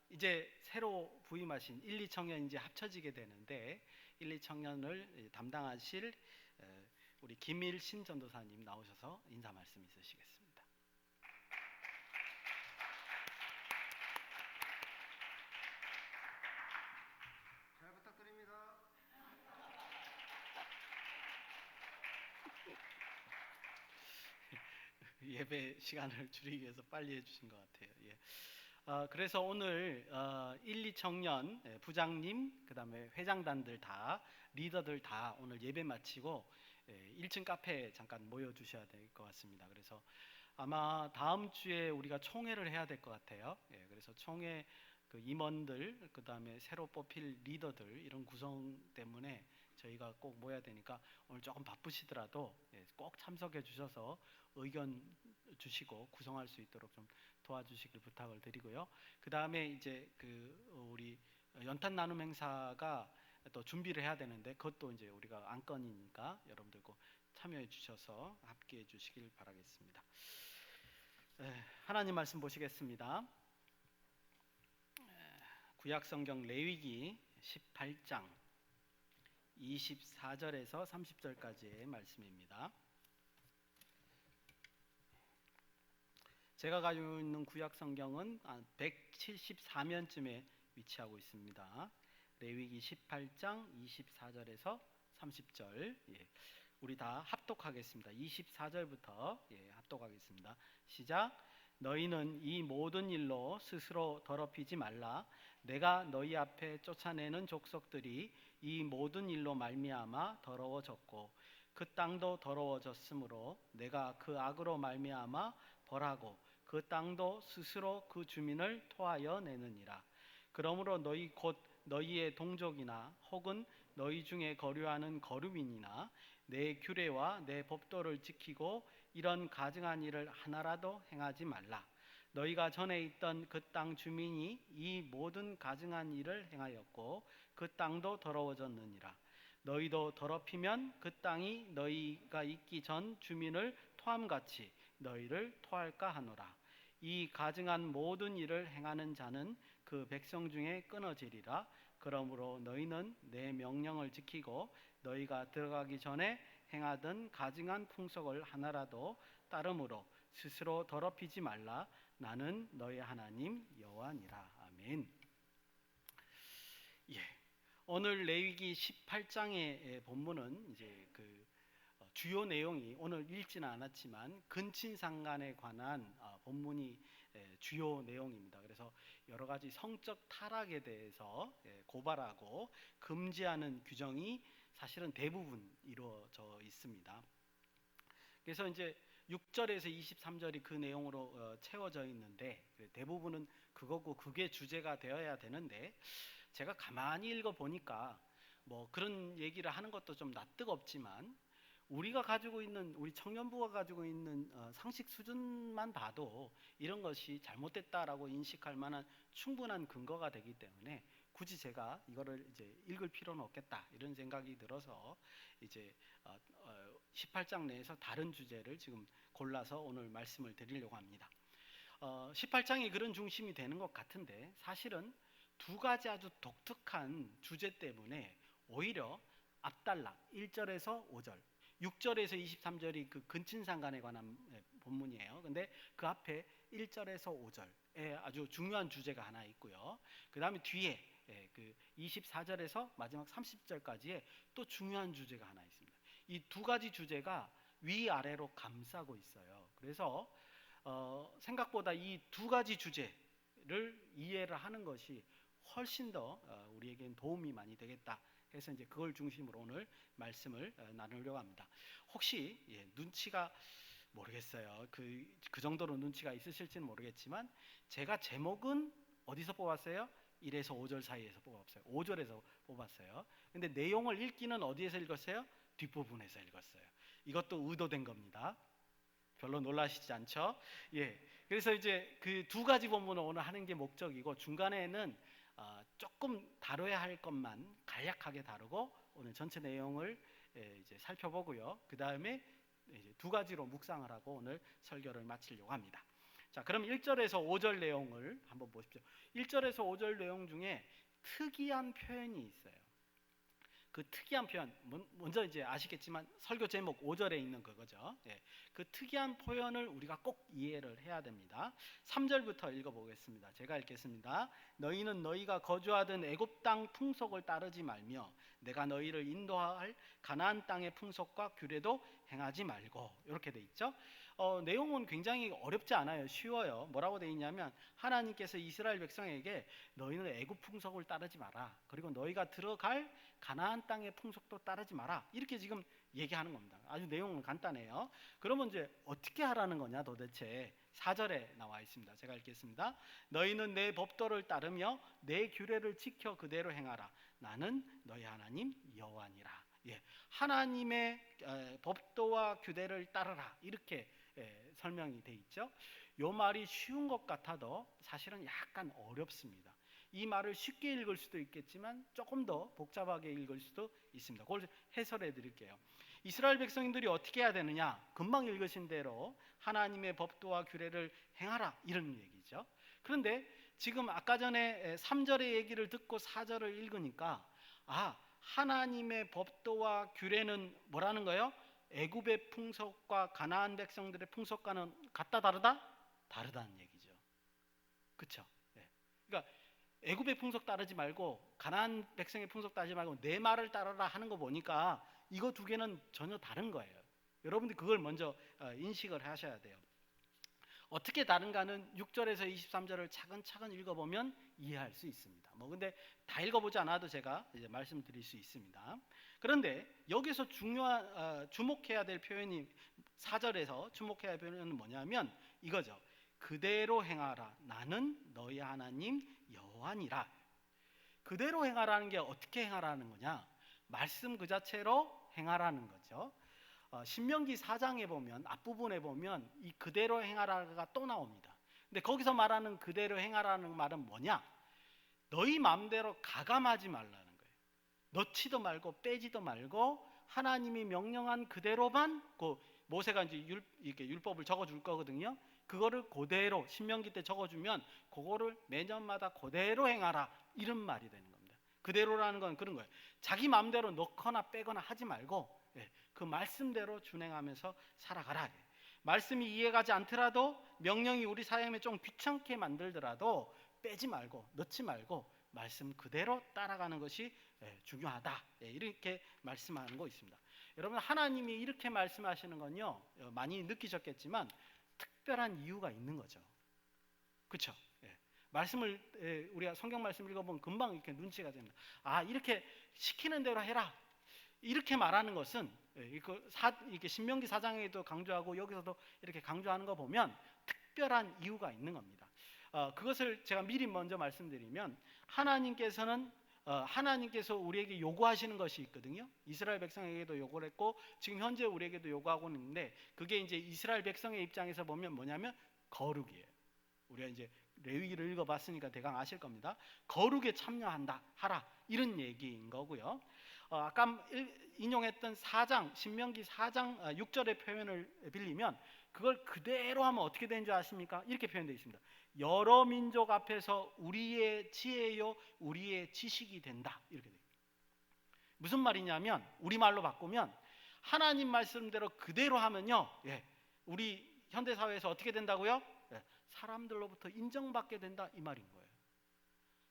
이제 새로 부임하신 1, 2청년 이제 합쳐지게 되는데 1, 2청년을 담당하실 우리 김일신 전도사님 나오셔서 인사 말씀 있으시겠습니다. 잘 부탁드립니다. 예배 시간을 줄이기 위해서 빨리 해주신 것 같아요. 그래서 오늘 1, 2청년 부장님, 그 다음에 회장단들 다, 리더들 다 오늘 예배 마치고 1층 카페에 잠깐 모여주셔야 될 것 같습니다. 그래서 아마 다음 주에 우리가 총회를 해야 될 것 같아요. 그래서 총회 그 임원들, 그 다음에 새로 뽑힐 리더들 이런 구성 때문에 저희가 꼭 모여야 되니까 오늘 조금 바쁘시더라도 꼭 참석해 주셔서 의견 주시고 구성할 수 있도록 좀 도와주시길 부탁을 드리고요. 그 다음에 이제 우리 연탄 나눔 행사가 또 준비를 해야 되는데 그것도 이제 우리가 안건이니까 여러분들 꼭 참여해 주셔서 함께해 주시길 바라겠습니다. 하나님 말씀 보시겠습니다. 구약성경 레위기 18장 24절에서 30절까지의 말씀입니다. 제가 가지고 있는 구약성경은 174면쯤에 위치하고 있습니다. 레위기 18장 24절에서 30절 우리 다 합독하겠습니다. 24절부터 합독하겠습니다. 시작. 너희는 이 모든 일로 스스로 더럽히지 말라. 내가 너희 앞에 쫓아내는 족속들이 이 모든 일로 말미암아 더러워졌고 그 땅도 더러워졌으므로 내가 그 악으로 말미암아 벌하고 그 땅도 스스로 그 주민을 토하여 내느니라. 그러므로 너희 곧 너희의 동족이나 혹은 너희 중에 거류하는 거류민이나 내 규례와 내 법도를 지키고 이런 가증한 일을 하나라도 행하지 말라. 너희가 전에 있던 그 땅 주민이 이 모든 가증한 일을 행하였고 그 땅도 더러워졌느니라. 너희도 더럽히면 그 땅이 너희가 있기 전 주민을 토함같이 너희를 토할까 하노라. 이 가증한 모든 일을 행하는 자는 그 백성 중에 끊어지리라. 그러므로 너희는 내 명령을 지키고 너희가 들어가기 전에 행하던 가증한 풍속을 하나라도 따름으로 스스로 더럽히지 말라. 나는 너희 하나님 여호와니라. 아멘. 예. 오늘 레위기 18장의 본문은 이제 그 주요 내용이 오늘 읽지는 않았지만 근친상간에 관한 본문이 주요 내용입니다. 그래서 여러 가지 성적 타락에 대해서 고발하고 금지하는 규정이 사실은 대부분 이루어져 있습니다. 그래서 이제 6절에서 23절이 그 내용으로 채워져 있는데 대부분은 그거고 그게 주제가 되어야 되는데 제가 가만히 읽어 보니까 뭐 그런 얘기를 하는 것도 좀 낯뜨겁지만 우리가 가지고 있는 우리 청년부가 가지고 있는 상식 수준만 봐도 이런 것이 잘못됐다라고 인식할 만한 충분한 근거가 되기 때문에 굳이 제가 이거를 이제 읽을 필요는 없겠다 이런 생각이 들어서 이제 18장 내에서 다른 주제를 지금 골라서 오늘 말씀을 드리려고 합니다. 18장이 그런 중심이 되는 것 같은데 사실은 두 가지 아주 독특한 주제 때문에 오히려 앞단락 1절에서 5절 6절에서 23절이 그 근친상간에 관한 본문이에요. 근데 그 앞에 1절에서 5절에 아주 중요한 주제가 하나 있고요. 그 다음에 뒤에 그 24절에서 마지막 30절까지의 또 중요한 주제가 하나 있습니다. 이 두 가지 주제가 위아래로 감싸고 있어요. 그래서 생각보다 이 두 가지 주제를 이해를 하는 것이 훨씬 더 우리에겐 도움이 많이 되겠다. 해서 이제 그걸 중심으로 오늘 말씀을 나누려고 합니다. 혹시 눈치가 모르겠어요. 그 정도로 눈치가 있으실지는 모르겠지만 제가 제목은 어디서 뽑았어요? 1에서 5절 사이에서 뽑았어요. 5절에서 뽑았어요. 근데 내용을 읽기는 어디에서 읽었어요? 뒷부분에서 읽었어요. 이것도 의도된 겁니다. 별로 놀라시지 않죠? 예. 그래서 이제 그 두 가지 본문을 오늘 하는 게 목적이고 중간에는 조금 다뤄야 할 것만 간략하게 다루고 오늘 전체 내용을 이제 살펴보고요. 그 다음에 두 가지로 묵상을 하고 오늘 설교를 마치려고 합니다. 자, 그럼 1절에서 5절 내용을 한번 보십시오. 1절에서 5절 내용 중에 특이한 표현이 있어요. 그 특이한 표현, 먼저 이제 아시겠지만 설교 제목 5절에 있는 그거죠. 그 특이한 표현을 우리가 꼭 이해를 해야 됩니다. 3절부터 읽어보겠습니다. 제가 읽겠습니다. 너희는 너희가 거주하던 애굽 땅 풍속을 따르지 말며 내가 너희를 인도할 가나안 땅의 풍속과 규례도 행하지 말고 이렇게 돼 있죠. 내용은 굉장히 어렵지 않아요. 쉬워요. 뭐라고 돼 있냐면 하나님께서 이스라엘 백성에게 너희는 애굽 풍속을 따르지 마라. 그리고 너희가 들어갈 가나안 땅의 풍속도 따르지 마라. 이렇게 지금 얘기하는 겁니다. 아주 내용은 간단해요. 그러면 이제 어떻게 하라는 거냐 도대체 4절에 나와 있습니다. 제가 읽겠습니다. 너희는 내 법도를 따르며 내 규례를 지켜 그대로 행하라. 나는 너희 하나님 여호와니라. 하나님의 법도와 규례를 따르라. 이렇게 설명이 돼 있죠. 이 말이 쉬운 것 같아도 사실은 약간 어렵습니다. 이 말을 쉽게 읽을 수도 있겠지만 조금 더 복잡하게 읽을 수도 있습니다. 그걸 해설해 드릴게요. 이스라엘 백성들이 어떻게 해야 되느냐? 금방 읽으신 대로 하나님의 법도와 규례를 행하라 이런 얘기죠. 그런데 지금 아까 전에 3절의 얘기를 듣고 4절을 읽으니까 하나님의 법도와 규례는 뭐라는 거예요? 애굽의 풍속과 가나안 백성들의 풍속과는 같다 다르다? 다르다는 얘기죠. 그렇죠? 그러니까 애굽의 풍속 따르지 말고 가나안 백성의 풍속 따르지 말고 내 말을 따르라 하는 거 보니까 이거 두 개는 전혀 다른 거예요. 여러분들 그걸 먼저 인식을 하셔야 돼요. 어떻게 다른가는 6절에서 23절을 차근차근 읽어보면 이해할 수 있습니다. 근데 다 읽어보지 않아도 제가 이제 말씀드릴 수 있습니다. 그런데 여기서 주목해야 될 표현이 4절에서 주목해야 할 표현은 뭐냐면 이거죠. 그대로 행하라. 나는 너희 하나님 여호와니라. 그대로 행하라는 게 어떻게 행하라는 거냐? 말씀 그 자체로 행하라는 거죠. 신명기 4장에 보면 앞부분에 보면 이 그대로 행하라가 또 나옵니다. 근데 거기서 말하는 그대로 행하라는 말은 뭐냐? 너희 마음대로 가감하지 말라는 거예요. 넣지도 말고 빼지도 말고 하나님이 명령한 그대로만 모세가 이제 이렇게 율법을 적어줄 거거든요. 그거를 그대로 신명기 때 적어주면 그거를 매년마다 그대로 행하라 이런 말이 되는 겁니다. 그대로라는 건 그런 거예요. 자기 마음대로 넣거나 빼거나 하지 말고 그 말씀대로 준행하면서 살아가라. 말씀이 이해가지 않더라도 명령이 우리 삶에 좀 귀찮게 만들더라도 빼지 말고 넣지 말고 말씀 그대로 따라가는 것이 중요하다. 이렇게 말씀하는 거 있습니다. 여러분 하나님이 이렇게 말씀하시는 건요 많이 느끼셨겠지만 특별한 이유가 있는 거죠. 그렇죠? 말씀을 우리가 성경 말씀 읽어보면 금방 이렇게 눈치가 됩니다. 이렇게 시키는 대로 해라. 이렇게 말하는 것은 이렇게 신명기 4장에도 강조하고 여기서도 이렇게 강조하는 거 보면 특별한 이유가 있는 겁니다. 그것을 제가 미리 먼저 말씀드리면 하나님께서 우리에게 요구하시는 것이 있거든요. 이스라엘 백성에게도 요구를 했고 지금 현재 우리에게도 요구하고 있는데 그게 이제 이스라엘 백성의 입장에서 보면 뭐냐면 거룩이에요. 우리가 이제 레위기를 읽어봤으니까 대강 아실 겁니다. 거룩에 참여한다 하라 이런 얘기인 거고요. 아까 인용했던 신명기 4장 6절의 표현을 빌리면 그걸 그대로 하면 어떻게 되는 줄 아십니까? 이렇게 표현되어 있습니다. 여러 민족 앞에서 우리의 지혜요 우리의 지식이 된다. 이렇게 돼요. 무슨 말이냐면 우리말로 바꾸면 하나님 말씀대로 그대로 하면요 우리 현대사회에서 어떻게 된다고요? 사람들로부터 인정받게 된다 이 말인 거예요.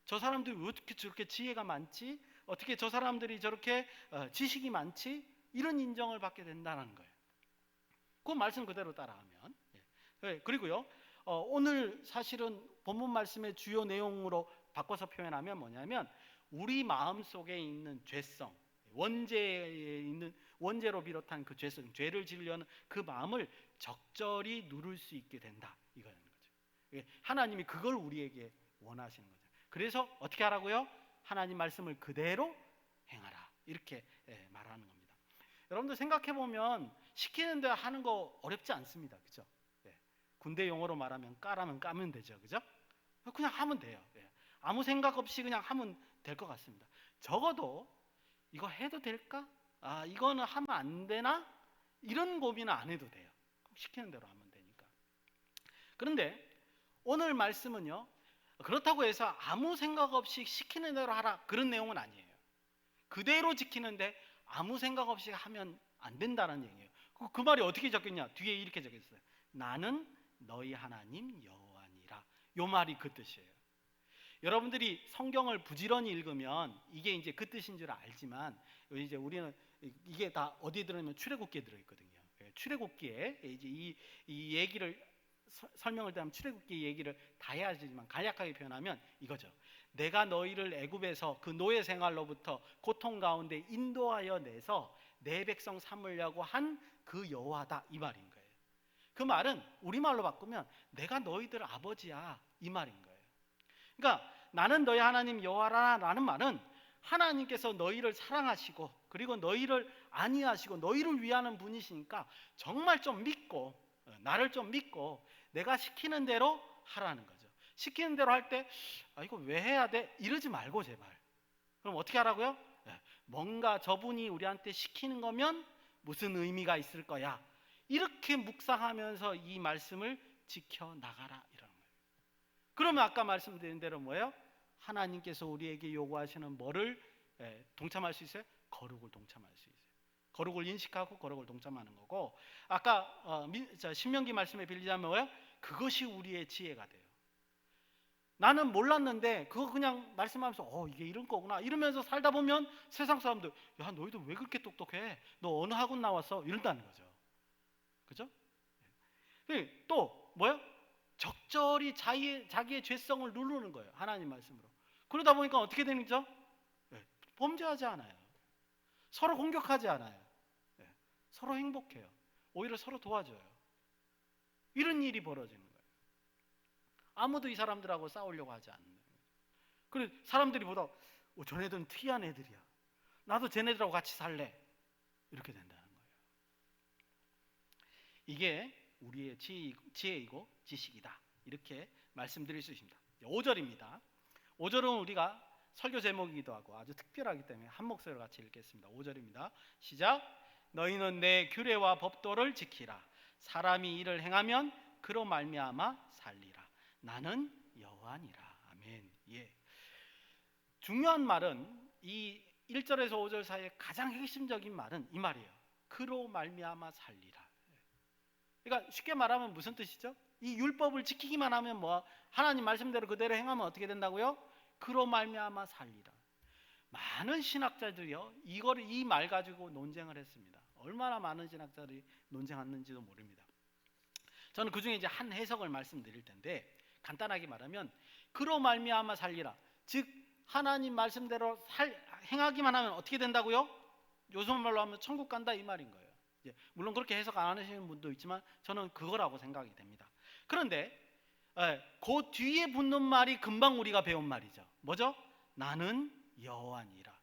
저 사람들이 어떻게 저렇게 지혜가 많지? 어떻게 저 사람들이 저렇게 지식이 많지? 이런 인정을 받게 된다는 거예요. 그 말씀 그대로 따라하면. 그리고요 오늘 사실은 본문 말씀의 주요 내용으로 바꿔서 표현하면 뭐냐면 우리 마음 속에 있는 죄성, 원죄에 있는 원죄로 비롯한 그 죄성, 죄를 지으려는 그 마음을 적절히 누를 수 있게 된다 이거는 거죠. 하나님이 그걸 우리에게 원하시는 거죠. 그래서 어떻게 하라고요? 하나님 말씀을 그대로 행하라 이렇게 말하는 겁니다. 여러분들 생각해 보면 시키는 대로 하는 거 어렵지 않습니다, 그죠? 군대 용어로 말하면 까라면 까면 되죠, 그죠? 그냥 하면 돼요. 아무 생각 없이 그냥 하면 될 것 같습니다. 적어도 이거 해도 될까? 이거는 하면 안 되나? 이런 고민은 안 해도 돼요. 시키는 대로 하면 되니까. 그런데 오늘 말씀은요 그렇다고 해서 아무 생각 없이 시키는 대로 하라 그런 내용은 아니에요. 그대로 지키는데 아무 생각 없이 하면 안 된다는 얘기예요. 그 말이 어떻게 적혔냐? 뒤에 이렇게 적혔어요. 나는 너희 하나님 여호와니라. 요 말이 그 뜻이에요. 여러분들이 성경을 부지런히 읽으면 이게 이제 그 뜻인 줄 알지만 이제 우리는 이게 다 어디에 들어있냐면 출애굽기에 들어있거든요. 출애굽기에 이제 이 얘기를 설명을 하면 출애굽기 얘기를 다 해야 하지만 간략하게 표현하면 이거죠. 내가 너희를 애굽에서 그 노예 생활로부터 고통 가운데 인도하여 내서 내 백성 삼으려고 한 그 여호와다 이 말인 거예요. 그 말은 우리말로 바꾸면 내가 너희들 아버지야 이 말인 거예요. 그러니까 나는 너희 하나님 여호와라라는 말은 하나님께서 너희를 사랑하시고 그리고 너희를 안위하시고 너희를 위하는 분이시니까 정말 좀 믿고 나를 좀 믿고 내가 시키는 대로 하라는 거죠. 시키는 대로 할 때 이거 왜 해야 돼? 이러지 말고 제발. 그럼 어떻게 하라고요? 뭔가 저분이 우리한테 시키는 거면 무슨 의미가 있을 거야. 이렇게 묵상하면서 이 말씀을 지켜나가라 이러는 거예요. 그러면 아까 말씀드린 대로 뭐예요? 하나님께서 우리에게 요구하시는 뭐를 동참할 수 있어요? 거룩을 동참할 수 있어요. 거룩을 인식하고 거룩을 동참하는 거고 아까 신명기 말씀에 빌리자면 뭐예요? 그것이 우리의 지혜가 돼요. 나는 몰랐는데 그거 그냥 말씀하면서 이게 이런 거구나 이러면서 살다 보면 세상 사람들 야 너희들 왜 그렇게 똑똑해? 너 어느 학원 나왔어? 이런다는 거죠. 그죠? 또 뭐예요? 적절히 자기의 죄성을 누르는 거예요. 하나님 말씀으로. 그러다 보니까 어떻게 되는 거죠? 범죄하지 않아요. 서로 공격하지 않아요. 서로 행복해요. 오히려 서로 도와줘요. 이런 일이 벌어지는 거예요. 아무도 이 사람들하고 싸우려고 하지 않는 거예요. 그리고 사람들이 보다 쟤네들은 특이한 애들이야. 나도 쟤네들하고 같이 살래. 이렇게 된다는 거예요. 이게 우리의 지혜이고 지식이다. 이렇게 말씀드릴 수 있습니다. 5절입니다. 5절은 우리가 설교 제목이기도 하고 아주 특별하기 때문에 한 목소리로 같이 읽겠습니다. 5절입니다. 시작. 너희는 내 규례와 법도를 지키라. 사람이 이를 행하면 그로 말미암아 살리라. 나는 여호와니라. 아멘. 예. 중요한 말은 이 1절에서 5절 사이에 가장 핵심적인 말은 이 말이에요. 그로 말미암아 살리라. 그러니까 쉽게 말하면 무슨 뜻이죠? 이 율법을 지키기만 하면 뭐 하나님 말씀대로 그대로 행하면 어떻게 된다고요? 그로 말미암아 살리라. 많은 신학자들이요 이 말 가지고 논쟁을 했습니다. 얼마나 많은 신학자들이 논쟁했는지도 모릅니다. 저는 그 중에 이제 한 해석을 말씀드릴 텐데 간단하게 말하면 그로 말미암아 살리라. 즉 하나님 말씀대로 행하기만 하면 어떻게 된다고요? 요즘 말로 하면 천국 간다 이 말인 거예요. 물론 그렇게 해석 안 하시는 분도 있지만 저는 그거라고 생각이 됩니다. 그런데 그 뒤에 붙는 말이 금방 우리가 배운 말이죠. 뭐죠? 나는 여호와니라.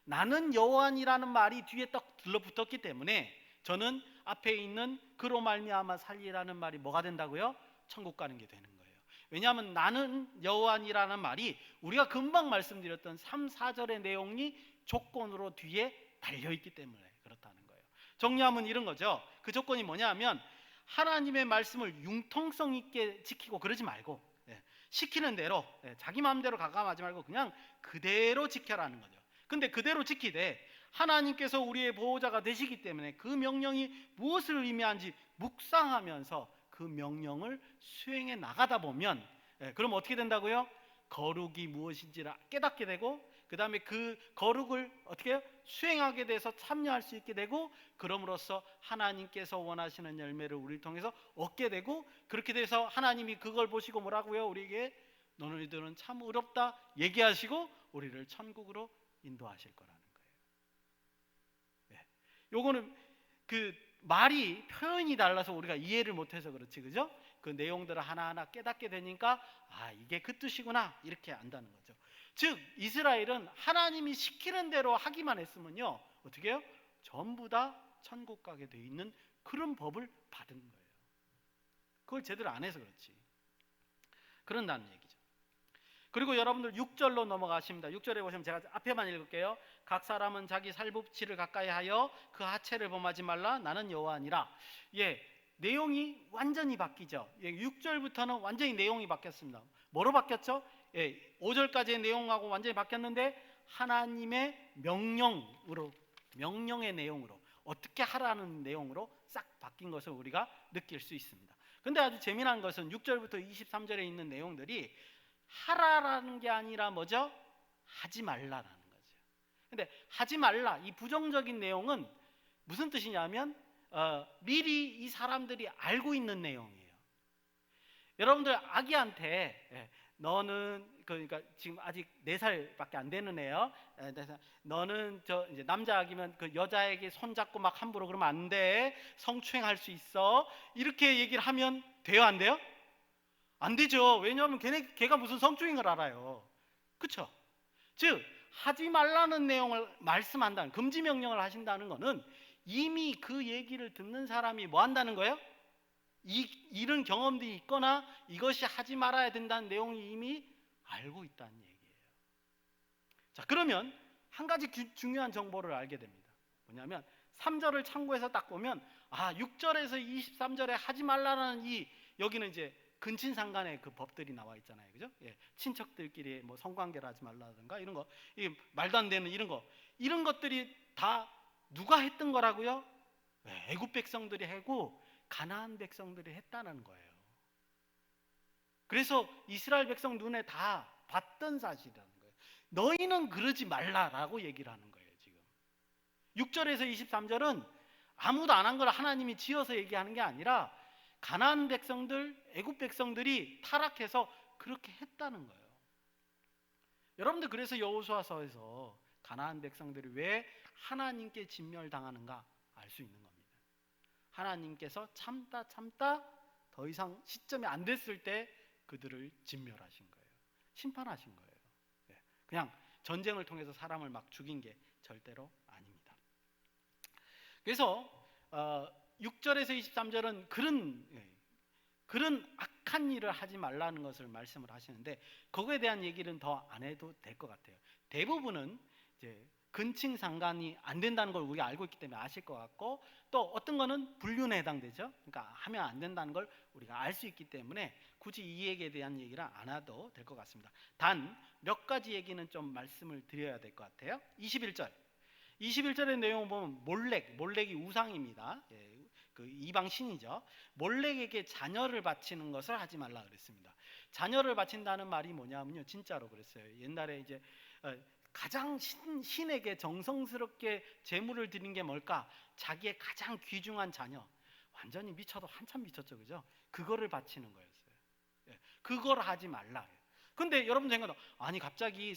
나는 여호와니라는 말이 뒤에 딱 들러붙었기 때문에 저는 앞에 있는 그로 말미암아 살리라는 말이 뭐가 된다고요? 천국 가는 게 되는 거예요. 왜냐하면 나는 여호와니라는 말이 우리가 금방 말씀드렸던 3, 4절의 내용이 조건으로 뒤에 달려있기 때문에 그렇다는 거예요. 정리하면 이런 거죠. 그 조건이 뭐냐면 하나님의 말씀을 융통성 있게 지키고 그러지 말고 시키는 대로 자기 마음대로 가감하지 말고 그냥 그대로 지켜라는 거죠. 근데 그대로 지키되 하나님께서 우리의 보호자가 되시기 때문에 그 명령이 무엇을 의미하는지 묵상하면서 그 명령을 수행해 나가다 보면 그럼 어떻게 된다고요? 거룩이 무엇인지를 깨닫게 되고 그 다음에 그 거룩을 어떻게 해요? 수행하게 돼서 참여할 수 있게 되고 그럼으로써 하나님께서 원하시는 열매를 우리를 통해서 얻게 되고 그렇게 돼서 하나님이 그걸 보시고 뭐라고요? 우리에게 너희들은 참 의롭다 얘기하시고 우리를 천국으로 인도하실 거라는 거예요. 요거는 그 말이 표현이 달라서 우리가 이해를 못해서 그렇지 그죠? 그 내용들을 하나하나 깨닫게 되니까 이게 그 뜻이구나 이렇게 안다는 거죠. 즉 이스라엘은 하나님이 시키는 대로 하기만 했으면요 어떻게 해요? 전부 다 천국 가게 돼 있는 그런 법을 받은 거예요. 그걸 제대로 안 해서 그렇지. 그런다는 얘기죠. 그리고 여러분들 6절로 넘어가십니다. 6절에 보시면 제가 앞에만 읽을게요. 각 사람은 자기 살붙이를 가까이 하여 그 하체를 범하지 말라. 나는 여호와니라. 내용이 완전히 바뀌죠. 6절부터는 완전히 내용이 바뀌었습니다. 뭐로 바뀌었죠? 5절까지의 내용하고 완전히 바뀌었는데 하나님의 명령의 내용으로 어떻게 하라는 내용으로 싹 바뀐 것을 우리가 느낄 수 있습니다. 근데 아주 재미난 것은 6절부터 23절에 있는 내용들이 하라라는 게 아니라 뭐죠? 하지 말라라는 거죠. 근데 하지 말라 이 부정적인 내용은 무슨 뜻이냐면 미리 이 사람들이 알고 있는 내용이에요. 여러분들 아기한테 너는 그러니까 지금 아직 4살밖에 안 되는 애요. 너는 이제 남자 아기면 그 여자에게 손 잡고 막 함부로 그러면 안 돼. 성추행할 수 있어. 이렇게 얘기를 하면 돼요, 안 돼요? 안 되죠. 왜냐하면 걔가 무슨 성추행을 알아요. 그렇죠? 즉 하지 말라는 내용을 말씀한다는 금지 명령을 하신다는 것은 이미 그 얘기를 듣는 사람이 뭐 한다는 거예요? 이런 경험들이 있거나 이것이 하지 말아야 된다는 내용이 이미 알고 있다는 얘기예요. 자, 그러면 한 가지 중요한 정보를 알게 됩니다. 뭐냐면 3절을 참고해서 딱 보면 6절에서 23절에 하지 말라는 여기는 이제 근친상간의 그 법들이 나와 있잖아요. 그죠? 친척들끼리 뭐 성관계를 하지 말라든가 이런 거, 말도 안 되는 이런 것들이 다 누가 했던 거라고요? 애굽 백성들이 하고 가나안 백성들이 했다는 거예요. 그래서 이스라엘 백성 눈에 다 봤던 사실이라는 거예요. 너희는 그러지 말라라고 얘기를 하는 거예요. 지금 6절에서 23절은 아무도 안 한 걸 하나님이 지어서 얘기하는 게 아니라 가나안 백성들, 애굽 백성들이 타락해서 그렇게 했다는 거예요. 여러분들 그래서 여호수아서에서 가나안 백성들이 왜 하나님께 진멸당하는가 알 수 있는 겁니다. 하나님께서 참다 더 이상 시점이 안 됐을 때 그들을 진멸하신 거예요. 심판하신 거예요. 그냥 전쟁을 통해서 사람을 막 죽인 게 절대로 아닙니다. 그래서 6절에서 23절은 그런 악한 일을 하지 말라는 것을 말씀을 하시는데 그거에 대한 얘기는 더 안 해도 될 것 같아요. 대부분은 이제 근친상간이 안 된다는 걸 우리가 알고 있기 때문에 아실 것 같고, 또 어떤 거는 불륜에 해당되죠. 그러니까 하면 안 된다는 걸 우리가 알 수 있기 때문에 굳이 이 얘기에 대한 얘기를 안 해도 될 것 같습니다. 단 몇 가지 얘기는 좀 말씀을 드려야 될 것 같아요. 21절의 내용을 보면 몰렉이 우상입니다. 그 이방 신이죠. 몰렉에게 자녀를 바치는 것을 하지 말라 그랬습니다. 자녀를 바친다는 말이 뭐냐면요, 진짜로 그랬어요. 옛날에 이제 가장 신에게 정성스럽게 제물을 드린 게 뭘까? 자기의 가장 귀중한 자녀, 완전히 미쳐도 한참 미쳤죠, 그죠? 그거를 바치는 거였어요. 그걸 하지 말라. 근데 여러분 생각하면 아니 갑자기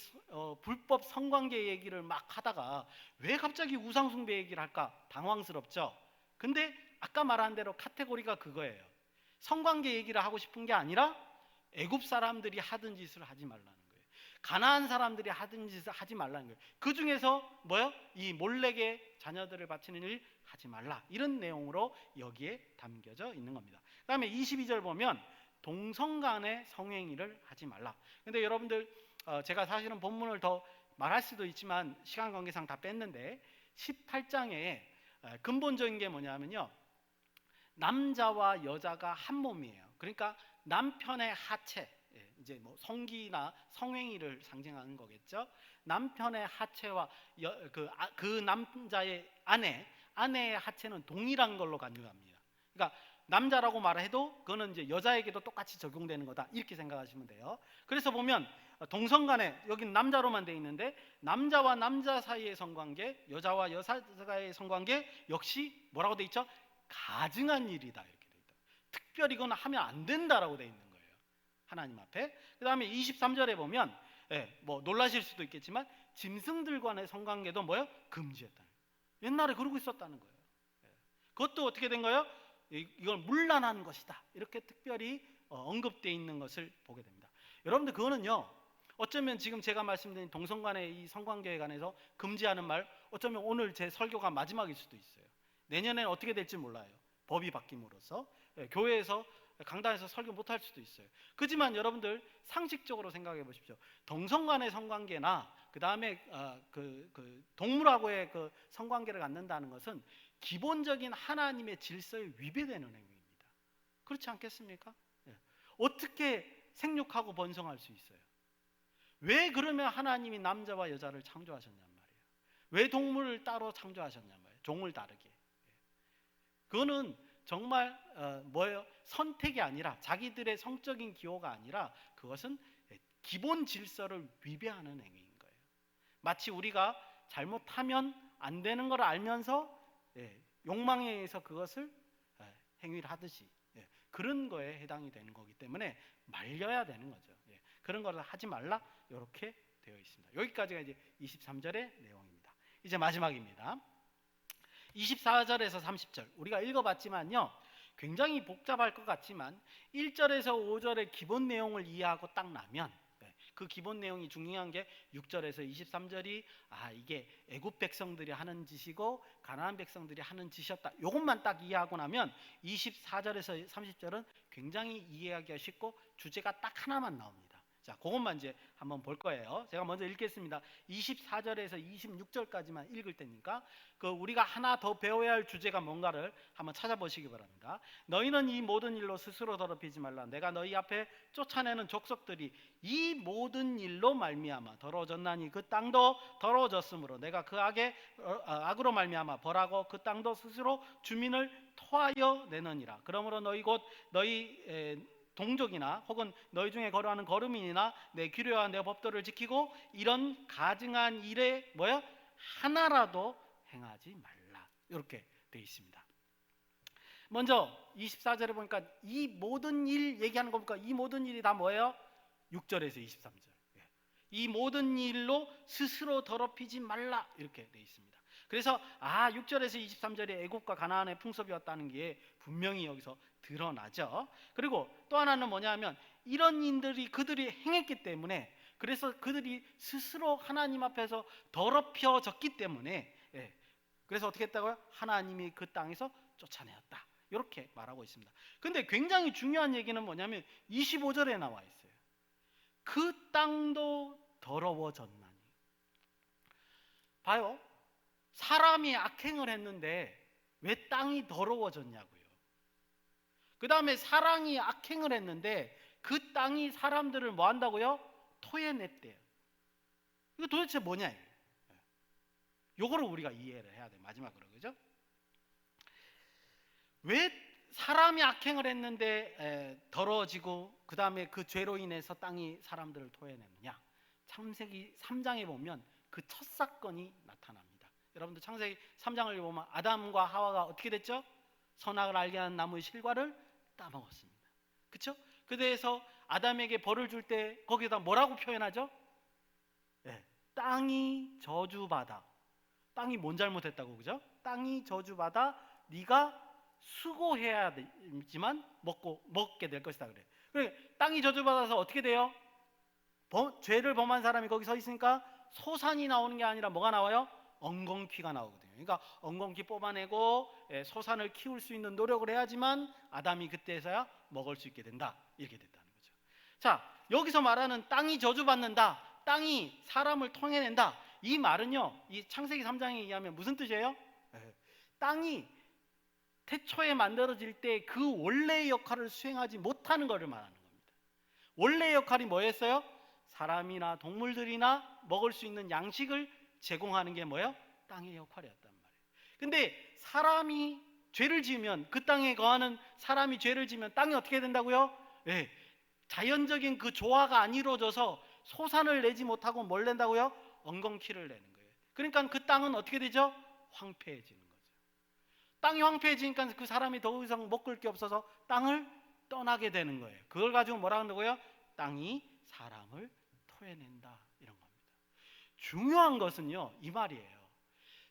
불법 성관계 얘기를 막 하다가 왜 갑자기 우상숭배 얘기를 할까? 당황스럽죠. 근데 아까 말한 대로 카테고리가 그거예요. 성관계 얘기를 하고 싶은 게 아니라 애굽 사람들이 하던 짓을 하지 말라는 거예요. 가나안 사람들이 하던 짓을 하지 말라는 거예요. 그 중에서 뭐요? 이 몰렉의 자녀들을 바치는 일 하지 말라, 이런 내용으로 여기에 담겨져 있는 겁니다. 그 다음에 22절 보면 동성간의 성행위를 하지 말라. 근데 여러분들 제가 사실은 본문을 더 말할 수도 있지만 시간 관계상 다 뺐는데 18장에 근본적인 게 뭐냐면요, 남자와 여자가 한 몸이에요. 그러니까 남편의 하체, 이제 뭐 성기나 성행위를 상징하는 거겠죠. 남편의 하체와 그 남자의 아내의 하체는 동일한 걸로 간주합니다. 그러니까 남자라고 말해도 그거는 이제 여자에게도 똑같이 적용되는 거다, 이렇게 생각하시면 돼요. 그래서 보면 동성간에, 여기는 남자로만 돼 있는데 남자와 남자 사이의 성관계, 여자와 여자 사이의 성관계 역시 뭐라고 돼 있죠? 가증한 일이다, 이렇게 돼 있다. 특별히 이건 하면 안 된다라고 돼 있는 거예요, 하나님 앞에. 그 다음에 23절에 보면 뭐 놀라실 수도 있겠지만 짐승들 간의 성관계도 뭐요? 금지했다. 옛날에 그러고 있었다는 거예요. 그것도 어떻게 된 거예요? 이걸 문란한 것이다, 이렇게 특별히 언급되어 있는 것을 보게 됩니다. 여러분들 그거는요, 어쩌면 지금 제가 말씀드린 동성간의 이 성관계에 관해서 금지하는 말, 어쩌면 오늘 제 설교가 마지막일 수도 있어요. 내년에는 어떻게 될지 몰라요. 법이 바뀜으로써 교회에서 강단에서 설교 못할 수도 있어요. 그렇지만 여러분들 상식적으로 생각해 보십시오. 동성간의 성관계나 그 다음에 그 동물하고의 그 성관계를 갖는다는 것은 기본적인 하나님의 질서에 위배되는 행위입니다. 그렇지 않겠습니까? 어떻게 생육하고 번성할 수 있어요? 왜 그러면 하나님이 남자와 여자를 창조하셨냔 말이에요. 왜 동물을 따로 창조하셨냔 말이에요. 종을 다르게. 그거는 정말 뭐예요? 선택이 아니라, 자기들의 성적인 기호가 아니라 그것은 기본 질서를 위배하는 행위인 거예요. 마치 우리가 잘못하면 안 되는 걸 알면서 욕망에 의해서 그것을 행위를 하듯이 그런 거에 해당이 되는 거기 때문에 말려야 되는 거죠. 그런 것을 하지 말라, 이렇게 되어 있습니다. 여기까지가 이제 23절의 내용입니다. 이제 마지막입니다. 24절에서 30절 우리가 읽어봤지만요, 굉장히 복잡할 것 같지만 1절에서 5절의 기본 내용을 이해하고 딱 나면 그 기본 내용이 중요한 게 6절에서 23절이 이게 애굽 백성들이 하는 짓이고 가나안 백성들이 하는 짓이었다, 이것만 딱 이해하고 나면 24절에서 30절은 굉장히 이해하기가 쉽고 주제가 딱 하나만 나옵니다. 자, 그것만 이제 한번 볼 거예요. 제가 먼저 읽겠습니다. 24절에서 26절까지만 읽을 테니까 우리가 하나 더 배워야 할 주제가 뭔가를 한번 찾아보시기 바랍니다. 너희는 이 모든 일로 스스로 더럽히지 말라. 내가 너희 앞에 쫓아내는 족속들이 이 모든 일로 말미암아 더러워졌나니 그 땅도 더러워졌으므로 내가 그 악으로 말미암아 벌하고 그 땅도 스스로 주민을 토하여 내느니라. 그러므로 너희 곧 너희 동족이나 혹은 너희 중에 거류하는 거류민이나 내 규례와 내 법도를 지키고 이런 가증한 일에 하나라도 행하지 말라, 이렇게 되어 있습니다. 먼저 24절에 보니까 이 모든 일 얘기하는 겁니까? 이 모든 일이 다 뭐예요? 6절에서 23절. 이 모든 일로 스스로 더럽히지 말라 이렇게 돼 있습니다. 그래서 6절에서 23절에 애굽과 가나안의 풍습이었다는 게 분명히 여기서 드러나죠. 그리고 또 하나는 뭐냐면 이런 일들이 그들이 행했기 때문에, 그래서 그들이 스스로 하나님 앞에서 더럽혀졌기 때문에, 그래서 어떻게 했다고요? 하나님이 그 땅에서 쫓아내었다 이렇게 말하고 있습니다. 근데 굉장히 중요한 얘기는 뭐냐면 25절에 나와 있어요. 그 땅도 더러워졌나니. 봐요, 사람이 악행을 했는데 왜 땅이 더러워졌냐고요. 그 다음에 사람이 악행을 했는데 그 땅이 사람들을 뭐 한다고요? 토해냈대요. 이거 도대체 뭐냐 이거. 요거를 우리가 이해를 해야 돼, 마지막으로. 그죠? 왜 사람이 악행을 했는데 더러워지고 그 다음에 그 죄로 인해서 땅이 사람들을 토해내느냐? 창세기 3장에 보면 그 첫 사건이 나타납니다. 여러분들 창세기 3장을 보면 아담과 하와가 어떻게 됐죠? 선악을 알게 하는 나무의 실과를 따먹었습니다. 그렇죠? 그래서 아담에게 벌을 줄 때 거기에다 뭐라고 표현하죠? 땅이 저주받아. 땅이 뭔 잘못했다고, 그죠? 땅이 저주받아 네가 수고해야 되지만 먹게 될 것이다 그래. 그래, 땅이 저주받아서 어떻게 돼요? 죄를 범한 사람이 거기 서 있으니까 소산이 나오는 게 아니라 뭐가 나와요? 엉겅퀴가 나오거든요. 그러니까 엉겅퀴 뽑아내고 소산을 키울 수 있는 노력을 해야지만 아담이 그때서야 먹을 수 있게 된다. 이렇게 됐다는 거죠. 자, 여기서 말하는 땅이 저주받는다, 땅이 사람을 통해낸다, 이 말은요, 이 창세기 3장에 의하면 무슨 뜻이에요? 땅이 태초에 만들어질 때 그 원래의 역할을 수행하지 못하는 것을 말하는 겁니다. 원래의 역할이 뭐였어요? 사람이나 동물들이나 먹을 수 있는 양식을 제공하는 게 뭐예요? 땅의 역할이었단 말이에요. 근데 사람이 죄를 지으면, 그 땅에 거하는 사람이 죄를 지으면 땅이 어떻게 된다고요? 자연적인 그 조화가 안 이루어져서 소산을 내지 못하고 뭘 낸다고요? 엉겅퀴를 내는 거예요. 그러니까 그 땅은 어떻게 되죠? 황폐해지는 거죠. 땅이 황폐해지니까 그 사람이 더 이상 먹을 게 없어서 땅을 떠나게 되는 거예요. 그걸 가지고 뭐라 한다고요? 땅이 사람을 토해낸다, 이런 겁니다. 중요한 것은요, 이 말이에요.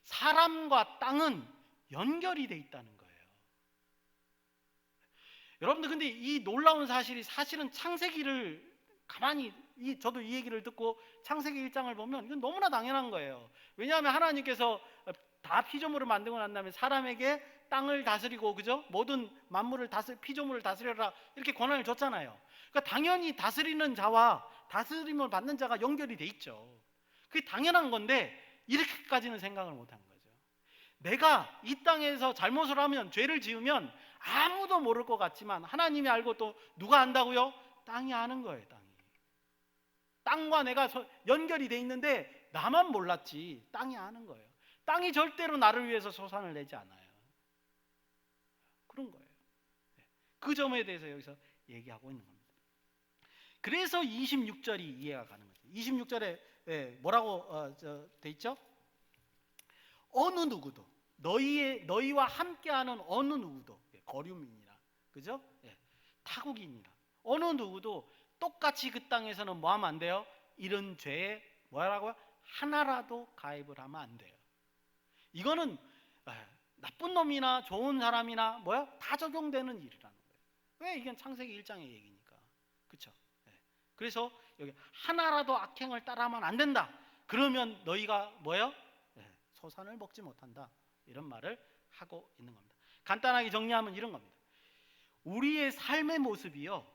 사람과 땅은 연결이 돼 있다는 거예요. 여러분들, 근데 이 놀라운 사실이 사실은 창세기를 가만히, 저도 이 얘기를 듣고 창세기 1장을 보면 이건 너무나 당연한 거예요. 왜냐하면 하나님께서 다 피조물을 만들고 난 다음에 사람에게 땅을 다스리고, 그죠? 모든 만물을 피조물을 다스려라 이렇게 권한을 줬잖아요. 그러니까 당연히 다스리는 자와 다스림을 받는 자가 연결이 돼 있죠. 그게 당연한 건데 이렇게까지는 생각을 못한 거죠. 내가 이 땅에서 잘못을 하면, 죄를 지으면 아무도 모를 것 같지만 하나님이 알고, 또 누가 안다고요? 땅이 아는 거예요. 땅과 내가 연결이 돼 있는데 나만 몰랐지 땅이 아는 거예요. 땅이 절대로 나를 위해서 소산을 내지 않아요. 그런 거예요. 그 점에 대해서 여기서 얘기하고 있는 겁니다. 그래서 26절이 이해가 가는 거죠. 26절에 뭐라고 돼 있죠? 어느 누구도, 너희와 함께하는 어느 누구도, 거류민이나, 그죠? 타국인이나 어느 누구도 똑같이 그 땅에서는 뭐 하면 안 돼요? 이런 죄에 뭐라고요? 하나라도 가입을 하면 안 돼요. 이거는 나쁜 놈이나 좋은 사람이나 다 적용되는 일이라는 거예요. 왜? 이건 창세기 1장의 얘기니까. 그렇죠? 그래서 여기 하나라도 악행을 따라하면 안 된다. 그러면 너희가 소산을 먹지 못한다. 이런 말을 하고 있는 겁니다. 간단하게 정리하면 이런 겁니다. 우리의 삶의 모습이요,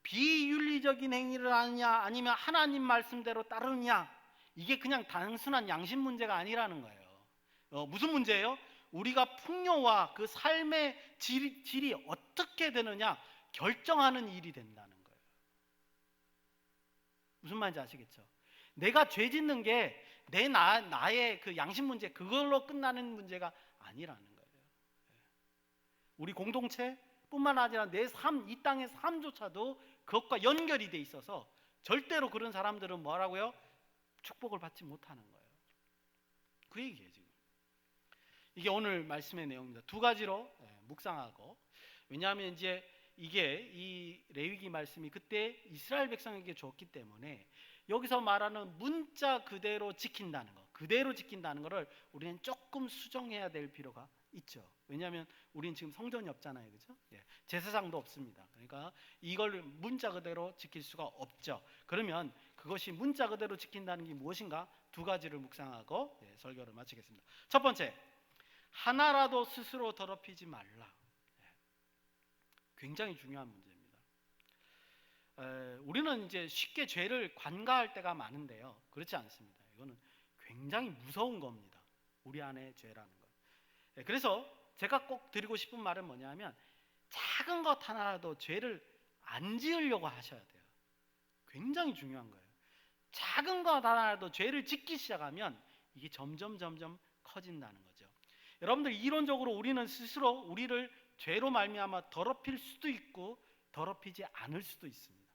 비윤리적인 행위를 하느냐 아니면 하나님 말씀대로 따르느냐, 이게 그냥 단순한 양심 문제가 아니라는 거예요. 무슨 문제예요? 우리가 풍요와 그 삶의 질이 어떻게 되느냐 결정하는 일이 된다는 거예요. 무슨 말인지 아시겠죠? 내가 죄 짓는 게 나의 그 양심 문제, 그걸로 끝나는 문제가 아니라는 거예요. 우리 공동체 뿐만 아니라 내 삶, 이 땅의 삶조차도 그것과 연결이 돼 있어서 절대로 그런 사람들은 뭐라고요? 축복을 받지 못하는 거예요. 그 얘기예요 지금. 이게 오늘 말씀의 내용입니다. 두 가지로 묵상하고 왜냐하면 이제 이게 이 레위기 말씀이 그때 이스라엘 백성에게 줬기 때문에 여기서 말하는 문자 그대로 지킨다는 거, 그대로 지킨다는 거를 우리는 조금 수정해야 될 필요가 있죠. 왜냐하면 우리는 지금 성전이 없잖아요, 그죠? 예, 제사장도 없습니다. 그러니까 이걸 문자 그대로 지킬 수가 없죠. 그러면 그것이 문자 그대로 지킨다는 게 무엇인가? 두 가지를 묵상하고 설교를 마치겠습니다. 첫 번째, 하나라도 스스로 더럽히지 말라. 굉장히 중요한 문제입니다. 우리는 이제 쉽게 죄를 관가할 때가 많은데요, 그렇지 않습니다. 이거는 굉장히 무서운 겁니다. 우리 안에 죄라는 것. 그래서 제가 꼭 드리고 싶은 말은 뭐냐면 작은 것 하나라도 죄를 안 지으려고 하셔야 돼요. 굉장히 중요한 거예요. 작은 것 하나라도 죄를 짓기 시작하면 이게 점점 커진다는 거죠. 여러분들, 이론적으로 우리는 스스로 우리를 죄로 말미암아 더럽힐 수도 있고 더럽히지 않을 수도 있습니다.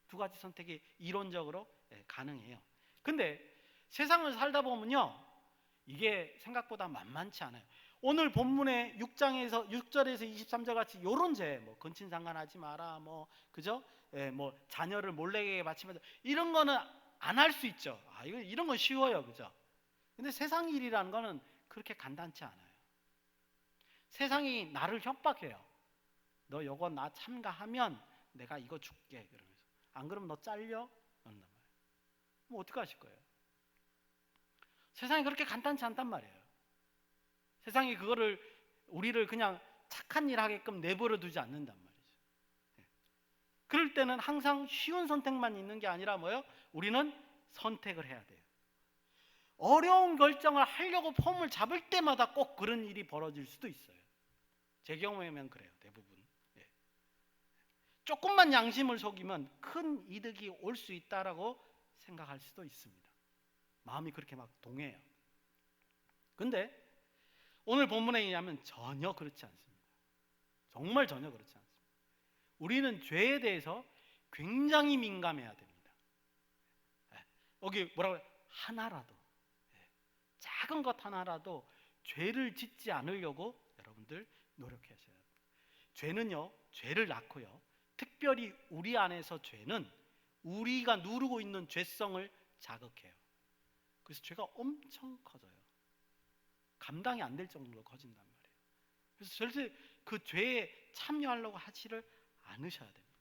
두 가지 선택이 이론적으로 가능해요. 근데 세상을 살다 보면요, 이게 생각보다 만만치 않아요. 오늘 본문의 6장에서 6절에서 23절 같이 요런 죄, 뭐 근친상간하지 마라, 뭐 그죠? 뭐 자녀를 몰래에게 바치면서 이런 거는 안 할 수 있죠. 이런 건 쉬워요, 그죠? 근데 세상 일이라는 거는 그렇게 간단치 않아요. 세상이 나를 협박해요. 너 요거 나 참가하면 내가 이거 줄게, 그러면서. 안 그러면 너 잘려? 그런단 말이에요. 그럼 어떻게 하실 거예요? 세상이 그렇게 간단치 않단 말이에요. 세상이 그거를 우리를 그냥 착한 일 하게끔 내버려 두지 않는단 말이죠. 그럴 때는 항상 쉬운 선택만 있는 게 아니라 뭐예요? 우리는 선택을 해야 돼요. 어려운 결정을 하려고 폼을 잡을 때마다 꼭 그런 일이 벌어질 수도 있어요. 제 경우에는 그래요, 대부분. 조금만 양심을 속이면 큰 이득이 올 수 있다라고 생각할 수도 있습니다. 마음이 그렇게 막 동해요. 근데 오늘 본문에 의하면 전혀 그렇지 않습니다. 정말 전혀 그렇지 않습니다. 우리는 죄에 대해서 굉장히 민감해야 됩니다. 여기 뭐라고 해요? 하나라도, 작은 것 하나라도 죄를 짓지 않으려고 여러분들 노력하셔야 합니다. 죄는요, 죄를 낳고요, 특별히 우리 안에서 죄는 우리가 누르고 있는 죄성을 자극해요. 그래서 죄가 엄청 커져요. 감당이 안 될 정도로 커진단 말이에요. 그래서 절대 그 죄에 참여하려고 하지를 않으셔야 됩니다.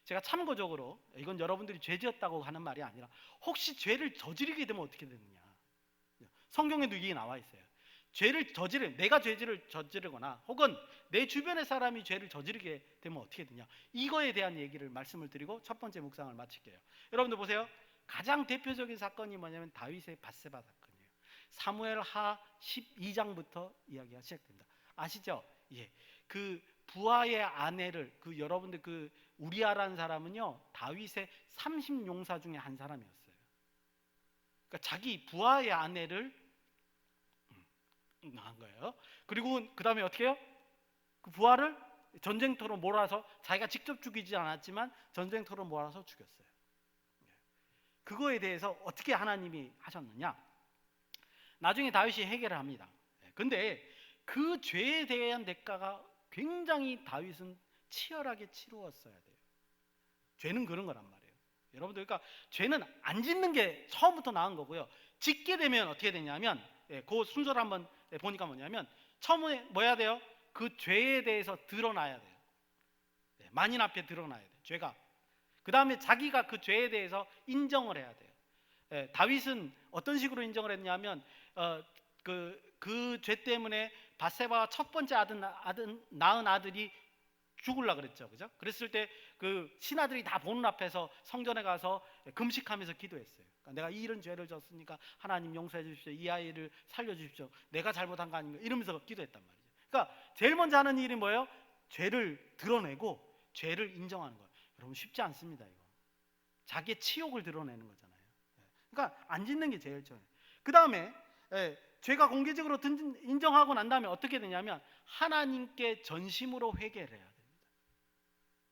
제가 참고적으로, 이건 여러분들이 죄 지었다고 하는 말이 아니라 혹시 죄를 저지르게 되면 어떻게 되느냐, 성경에도 이게 나와 있어요. 내가 죄를 저지르거나 혹은 내 주변의 사람이 죄를 저지르게 되면 어떻게 되냐, 이거에 대한 얘기를 말씀을 드리고 첫 번째 묵상을 마칠게요. 여러분들 보세요. 가장 대표적인 사건이 뭐냐면 다윗의 밧세바 사건이에요. 사무엘하 12장부터 이야기가 시작됩니다. 아시죠? 예. 그 부하의 아내를, 여러분들 우리아라는 사람은요, 다윗의 30용사 중에 한 사람이었어요. 그러니까 자기 부하의 아내를 한 거예요. 그리고 그 다음에 어떻게 해요? 그 부하를 전쟁터로 몰아서, 자기가 직접 죽이지 않았지만 전쟁터로 몰아서 죽였어요. 그거에 대해서 어떻게 하나님이 하셨느냐, 나중에 다윗이 해결을 합니다. 근데 그 죄에 대한 대가가 굉장히 다윗은 치열하게 치루었어야 돼요. 죄는 그런 거란 말이에요. 여러분들, 그러니까 죄는 안 짓는 게 처음부터 나은 거고요, 짓게 되면 어떻게 되냐면, 그 순서를 한번 보니까 뭐냐면, 처음에 뭐 해야 돼요? 그 죄에 대해서 드러나야 돼요. 만인 앞에 드러나야 돼요, 죄가. 그 다음에 자기가 그 죄에 대해서 인정을 해야 돼요. 다윗은 어떤 식으로 인정을 했냐면, 그 죄 때문에 밧세바가 첫 번째 낳은 아들이 죽으려고 그랬죠, 그죠? 그랬을 때 그 신하들이 다 보는 앞에서 성전에 가서 금식하면서 기도했어요. 그러니까 내가 이런 죄를 졌으니까 하나님 용서해 주십시오, 이 아이를 살려 주십시오, 내가 잘못한 거 아닌가, 이러면서 기도했단 말이죠. 그러니까 제일 먼저 하는 일이 뭐예요? 죄를 드러내고 죄를 인정하는 거예요. 여러분, 쉽지 않습니다. 이거 자기의 치욕을 드러내는 거잖아요. 그러니까 안 짓는 게 제일 좋아요. 그 다음에 죄가 공개적으로 인정하고 난 다음에 어떻게 되냐면 하나님께 전심으로 회개를 해야 됩니다.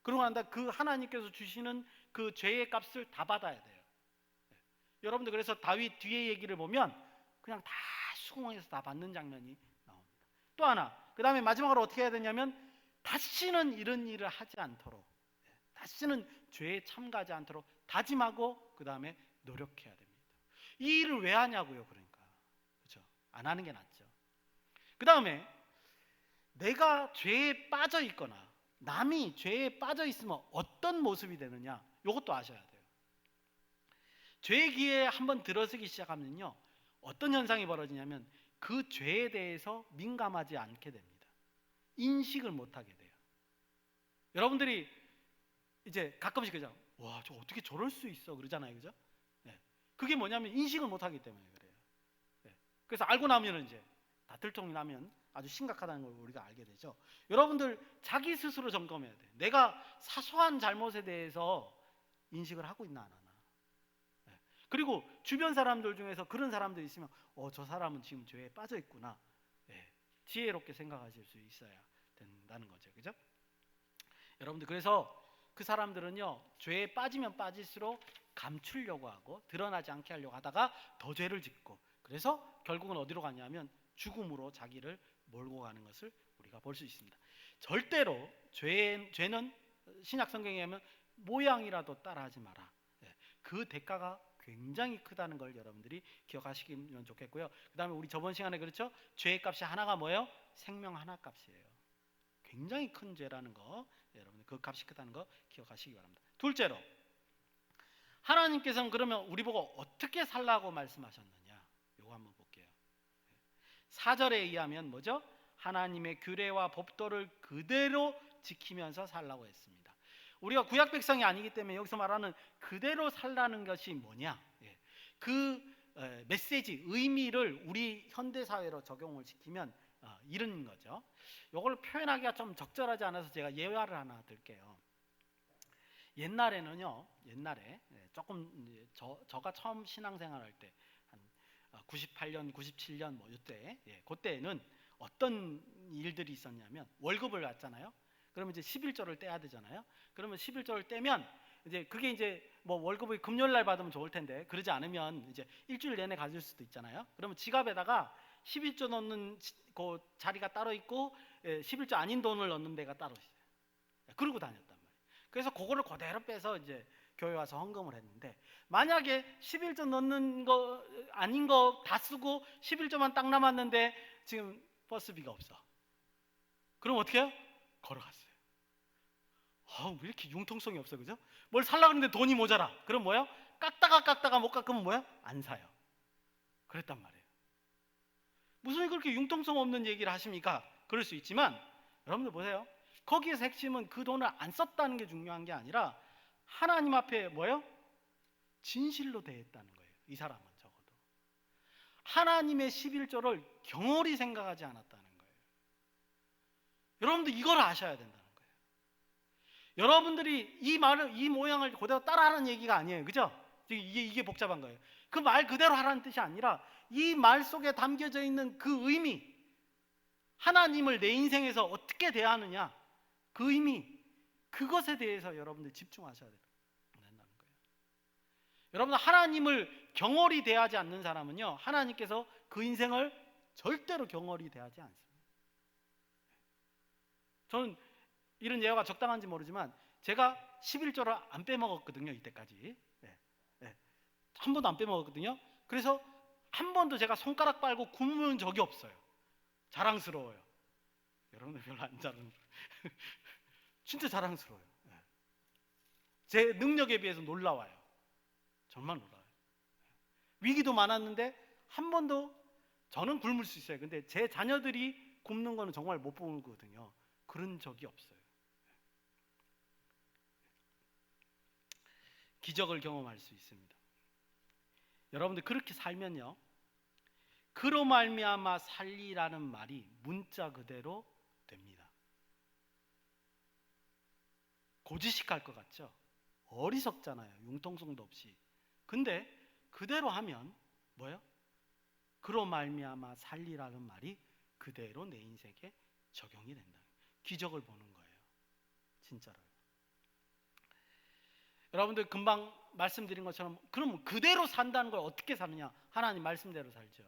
그러고 난 다음에 그 하나님께서 주시는 그 죄의 값을 다 받아야 돼요. 여러분들, 그래서 다윗 뒤에 얘기를 보면 그냥 다 수공해서 다 받는 장면이 나옵니다. 또 하나, 그 다음에 마지막으로 어떻게 해야 되냐면 다시는 이런 일을 하지 않도록, 다시는 죄에 참가하지 않도록 다짐하고 그 다음에 노력해야 됩니다. 이 일을 왜 하냐고요? 그러니까 그렇죠? 안 하는 게 낫죠. 그 다음에 내가 죄에 빠져 있거나 남이 죄에 빠져 있으면 어떤 모습이 되느냐, 이것도 아셔야 돼요. 죄의 기회에 한번 들어서기 시작하면요, 어떤 현상이 벌어지냐면 그 죄에 대해서 민감하지 않게 됩니다. 인식을 못하게 돼요. 여러분들이 이제 가끔씩 그죠? 와, 저 어떻게 저럴 수 있어 그러잖아요, 그죠? 네. 그게 뭐냐면 인식을 못하기 때문에 그래요. 네. 그래서 알고 나면은 이제 다 들통이 나면 아주 심각하다는 걸 우리가 알게 되죠. 여러분들 자기 스스로 점검해야 돼요. 내가 사소한 잘못에 대해서 인식을 하고 있나 안 하나. 네. 그리고 주변 사람들 중에서 그런 사람들이 있으면 저 사람은 지금 죄에 빠져 있구나. 네. 지혜롭게 생각하실 수 있어야 된다는 거죠, 그죠? 여러분들 그래서 그 사람들은요, 죄에 빠지면 빠질수록 감추려고 하고 드러나지 않게 하려고 하다가 더 죄를 짓고, 그래서 결국은 어디로 가냐면 죽음으로 자기를 몰고 가는 것을 우리가 볼 수 있습니다. 절대로 죄는 신약 성경에 하면 모양이라도 따라하지 마라. 그 대가가 굉장히 크다는 걸 여러분들이 기억하시면 좋겠고요. 그 다음에 우리 저번 시간에 그렇죠? 죄의 값이 하나가 뭐예요? 생명 하나 값이에요. 굉장히 큰 죄라는 거, 여러분들 그 값이 크다는 거 기억하시기 바랍니다. 둘째로, 하나님께서는 그러면 우리 보고 어떻게 살라고 말씀하셨느냐, 이거 한번 볼게요. 4절에 의하면 뭐죠? 하나님의 규례와 법도를 그대로 지키면서 살라고 했습니다. 우리가 구약 백성이 아니기 때문에 여기서 말하는 그대로 살라는 것이 뭐냐, 그 메시지, 의미를 우리 현대 사회로 적용을 시키면 이런 거죠. 이걸 표현하기가 좀 적절하지 않아서 제가 예화를 하나 들게요. 옛날에는요, 조금 저가 처음 신앙생활할 때 한 98년, 97년 뭐 이때, 그때는 어떤 일들이 있었냐면 월급을 받잖아요. 그러면 이제 11조를 떼야 되잖아요. 그러면 11조를 떼면 이제 그게 이제 뭐 월급을 금요일 날 받으면 좋을 텐데 그러지 않으면 이제 일주일 내내 가질 수도 있잖아요. 그러면 지갑에다가 11조 넣는 그 자리가 따로 있고 11조 아닌 돈을 넣는 데가 따로 있어요. 그러고 다녔단 말이에요. 그래서 그거를 그대로 빼서 이제 교회 와서 헌금을 했는데, 만약에 11조 넣는 거 아닌 거 다 쓰고 11조만 딱 남았는데 지금 버스비가 없어. 그럼 어떻게 해요? 걸어갔어요. 왜 이렇게 융통성이 없어, 그죠? 뭘 살려고 했는데 돈이 모자라. 그럼 뭐예요? 깎다가 못 깎으면 뭐예요? 안 사요. 그랬단 말이에요. 무슨 그렇게 융통성 없는 얘기를 하십니까? 그럴 수 있지만 여러분들 보세요. 거기에서 핵심은 그 돈을 안 썼다는 게 중요한 게 아니라 하나님 앞에 뭐예요? 진실로 대했다는 거예요. 이 사람은 적어도 하나님의 11조를 경홀히 생각하지 않았다는 거예요. 여러분들 이걸 아셔야 된다는 거예요. 여러분들이 이 모양을 그대로 따라하는 얘기가 아니에요, 그죠? 이게 복잡한 거예요. 그 말 그대로 하라는 뜻이 아니라 이 말 속에 담겨져 있는 그 의미, 하나님을 내 인생에서 어떻게 대하느냐, 그 의미, 그것에 대해서 여러분들 집중하셔야 된다는 거예요. 여러분, 하나님을 경홀히 대하지 않는 사람은요, 하나님께서 그 인생을 절대로 경홀히 대하지 않습니다. 저는 이런 예화가 적당한지 모르지만 제가 11조를 안 빼먹었거든요, 이때까지. 한 번도 안 빼먹었거든요. 그래서 한 번도 제가 손가락 빨고 굶은 적이 없어요. 자랑스러워요. 여러분들 별로 안 자랑스러워요. 진짜 자랑스러워요. 제 능력에 비해서 놀라워요. 정말 놀라워요. 위기도 많았는데 한 번도, 저는 굶을 수 있어요. 근데 제 자녀들이 굶는 거는 정말 못 보거든요. 그런 적이 없어요. 기적을 경험할 수 있습니다. 여러분들 그렇게 살면요, 그로 말미암아 살리라는 말이 문자 그대로 됩니다. 고지식할 것 같죠? 어리석잖아요. 융통성도 없이. 근데 그대로 하면 뭐예요? 그로 말미암아 살리라는 말이 그대로 내 인생에 적용이 된다. 기적을 보는 거예요. 진짜로요. 여러분들 금방 말씀드린 것처럼 그럼 그대로 산다는 걸 어떻게 사느냐? 하나님 말씀대로 살죠.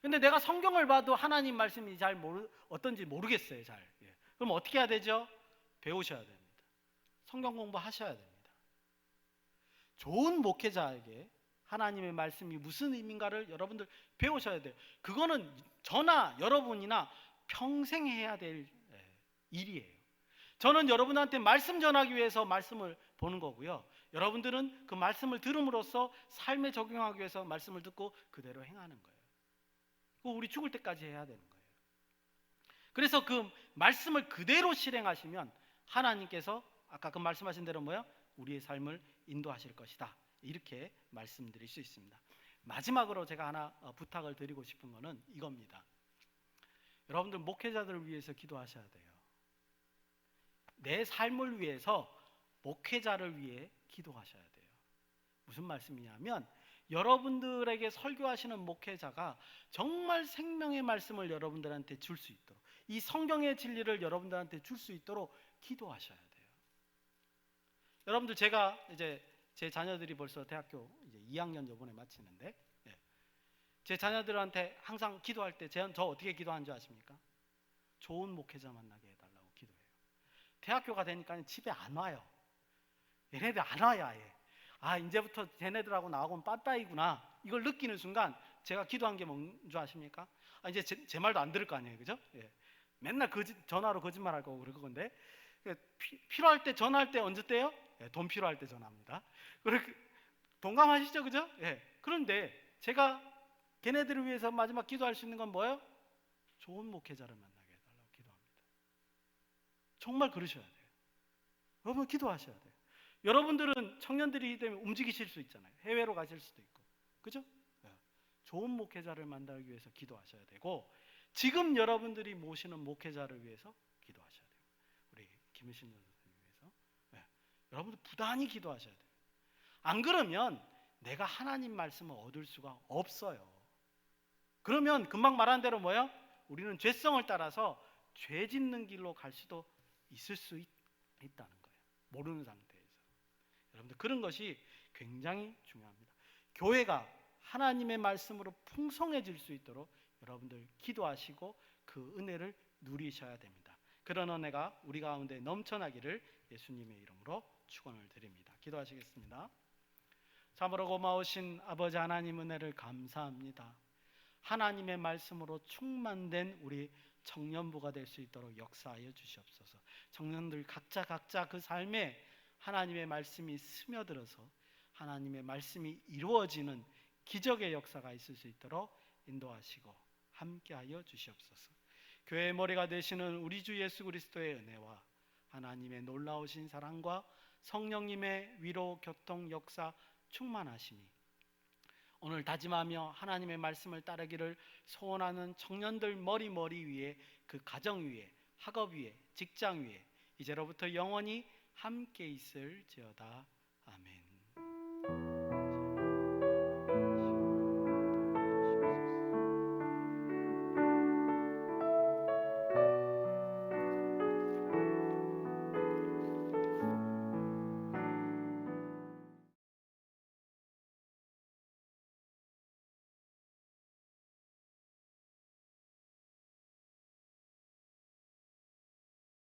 근데 내가 성경을 봐도 하나님 말씀이 어떤지 모르겠어요. 잘. 그럼 어떻게 해야 되죠? 배우셔야 됩니다. 성경 공부하셔야 됩니다. 좋은 목회자에게 하나님의 말씀이 무슨 의미인가를 여러분들 배우셔야 돼요. 그거는 저나 여러분이나 평생 해야 될 일이에요. 저는 여러분한테 말씀 전하기 위해서 말씀을 보는 거고요. 여러분들은 그 말씀을 들음으로써 삶에 적용하기 위해서 말씀을 듣고 그대로 행하는 거예요. 그거 우리 죽을 때까지 해야 되는 거예요. 그래서 그 말씀을 그대로 실행하시면 하나님께서 아까 그 말씀하신 대로 뭐요? 우리의 삶을 인도하실 것이다. 이렇게 말씀드릴 수 있습니다. 마지막으로 제가 하나 부탁을 드리고 싶은 거는 이겁니다. 여러분들 목회자들을 위해서 기도하셔야 돼요. 내 삶을 위해서 목회자를 위해 기도하셔야 돼요. 무슨 말씀이냐면 여러분들에게 설교하시는 목회자가 정말 생명의 말씀을 여러분들한테 줄 수 있도록, 이 성경의 진리를 여러분들한테 줄 수 있도록 기도하셔야 돼요. 여러분들, 제가 이제 제 자녀들이 벌써 대학교 이제 2학년 요번에 마치는데, 제 자녀들한테 항상 기도할 때 저 어떻게 기도하는 줄 아십니까? 좋은 목회자 만나게 해달라고 기도해요. 대학교가 되니까 집에 안 와요. 얘네들 안 와요, 아예. 아, 이제부터 쟤네들하고 나하고는 빠따이구나, 이걸 느끼는 순간 제가 기도한 게 뭔 줄 아십니까? 아, 이제 제 말도 안 들을 거 아니에요, 그죠? 예. 맨날 전화로 거짓말 할 거고 그럴 건데, 필요할 때 전화할 때 언제 때요? 예, 돈 필요할 때 전화합니다. 그렇게 동감하시죠, 그죠? 예. 그런데 제가 걔네들을 위해서 마지막 기도할 수 있는 건 뭐예요? 좋은 목회자를 만나게 해달라고 기도합니다. 정말 그러셔야 돼요. 여러분 기도하셔야 돼요. 여러분들은 청년들이기 때문에 움직이실 수 있잖아요. 해외로 가실 수도 있고, 그죠? 좋은 목회자를 만나기 위해서 기도하셔야 되고, 지금 여러분들이 모시는 목회자를 위해서 기도하셔야 돼요. 우리 김유신 선생님 위해서 여러분들 부단히 기도하셔야 돼요. 안 그러면 내가 하나님 말씀을 얻을 수가 없어요. 그러면 금방 말한 대로 뭐예요? 우리는 죄성을 따라서 죄 짓는 길로 갈 수도 있을 수 있다는 거예요. 모르는 상태에서. 여러분들 그런 것이 굉장히 중요합니다. 교회가 하나님의 말씀으로 풍성해질 수 있도록 여러분들 기도하시고 그 은혜를 누리셔야 됩니다. 그런 은혜가 우리 가운데 넘쳐나기를 예수님의 이름으로 축원을 드립니다. 기도하시겠습니다. 참으로 고마우신 아버지 하나님, 은혜를 감사합니다. 하나님의 말씀으로 충만된 우리 청년부가 될 수 있도록 역사하여 주시옵소서. 청년들 각자 그 삶에 하나님의 말씀이 스며들어서 하나님의 말씀이 이루어지는 기적의 역사가 있을 수 있도록 인도하시고 함께하여 주시옵소서. 교회의 머리가 되시는 우리 주 예수 그리스도의 은혜와 하나님의 놀라우신 사랑과 성령님의 위로, 교통, 역사 충만하시니 오늘 다짐하며 하나님의 말씀을 따르기를 소원하는 청년들 머리 위에, 그 가정 위에, 학업 위에, 직장 위에 이제로부터 영원히 함께 있을지어다. 아멘.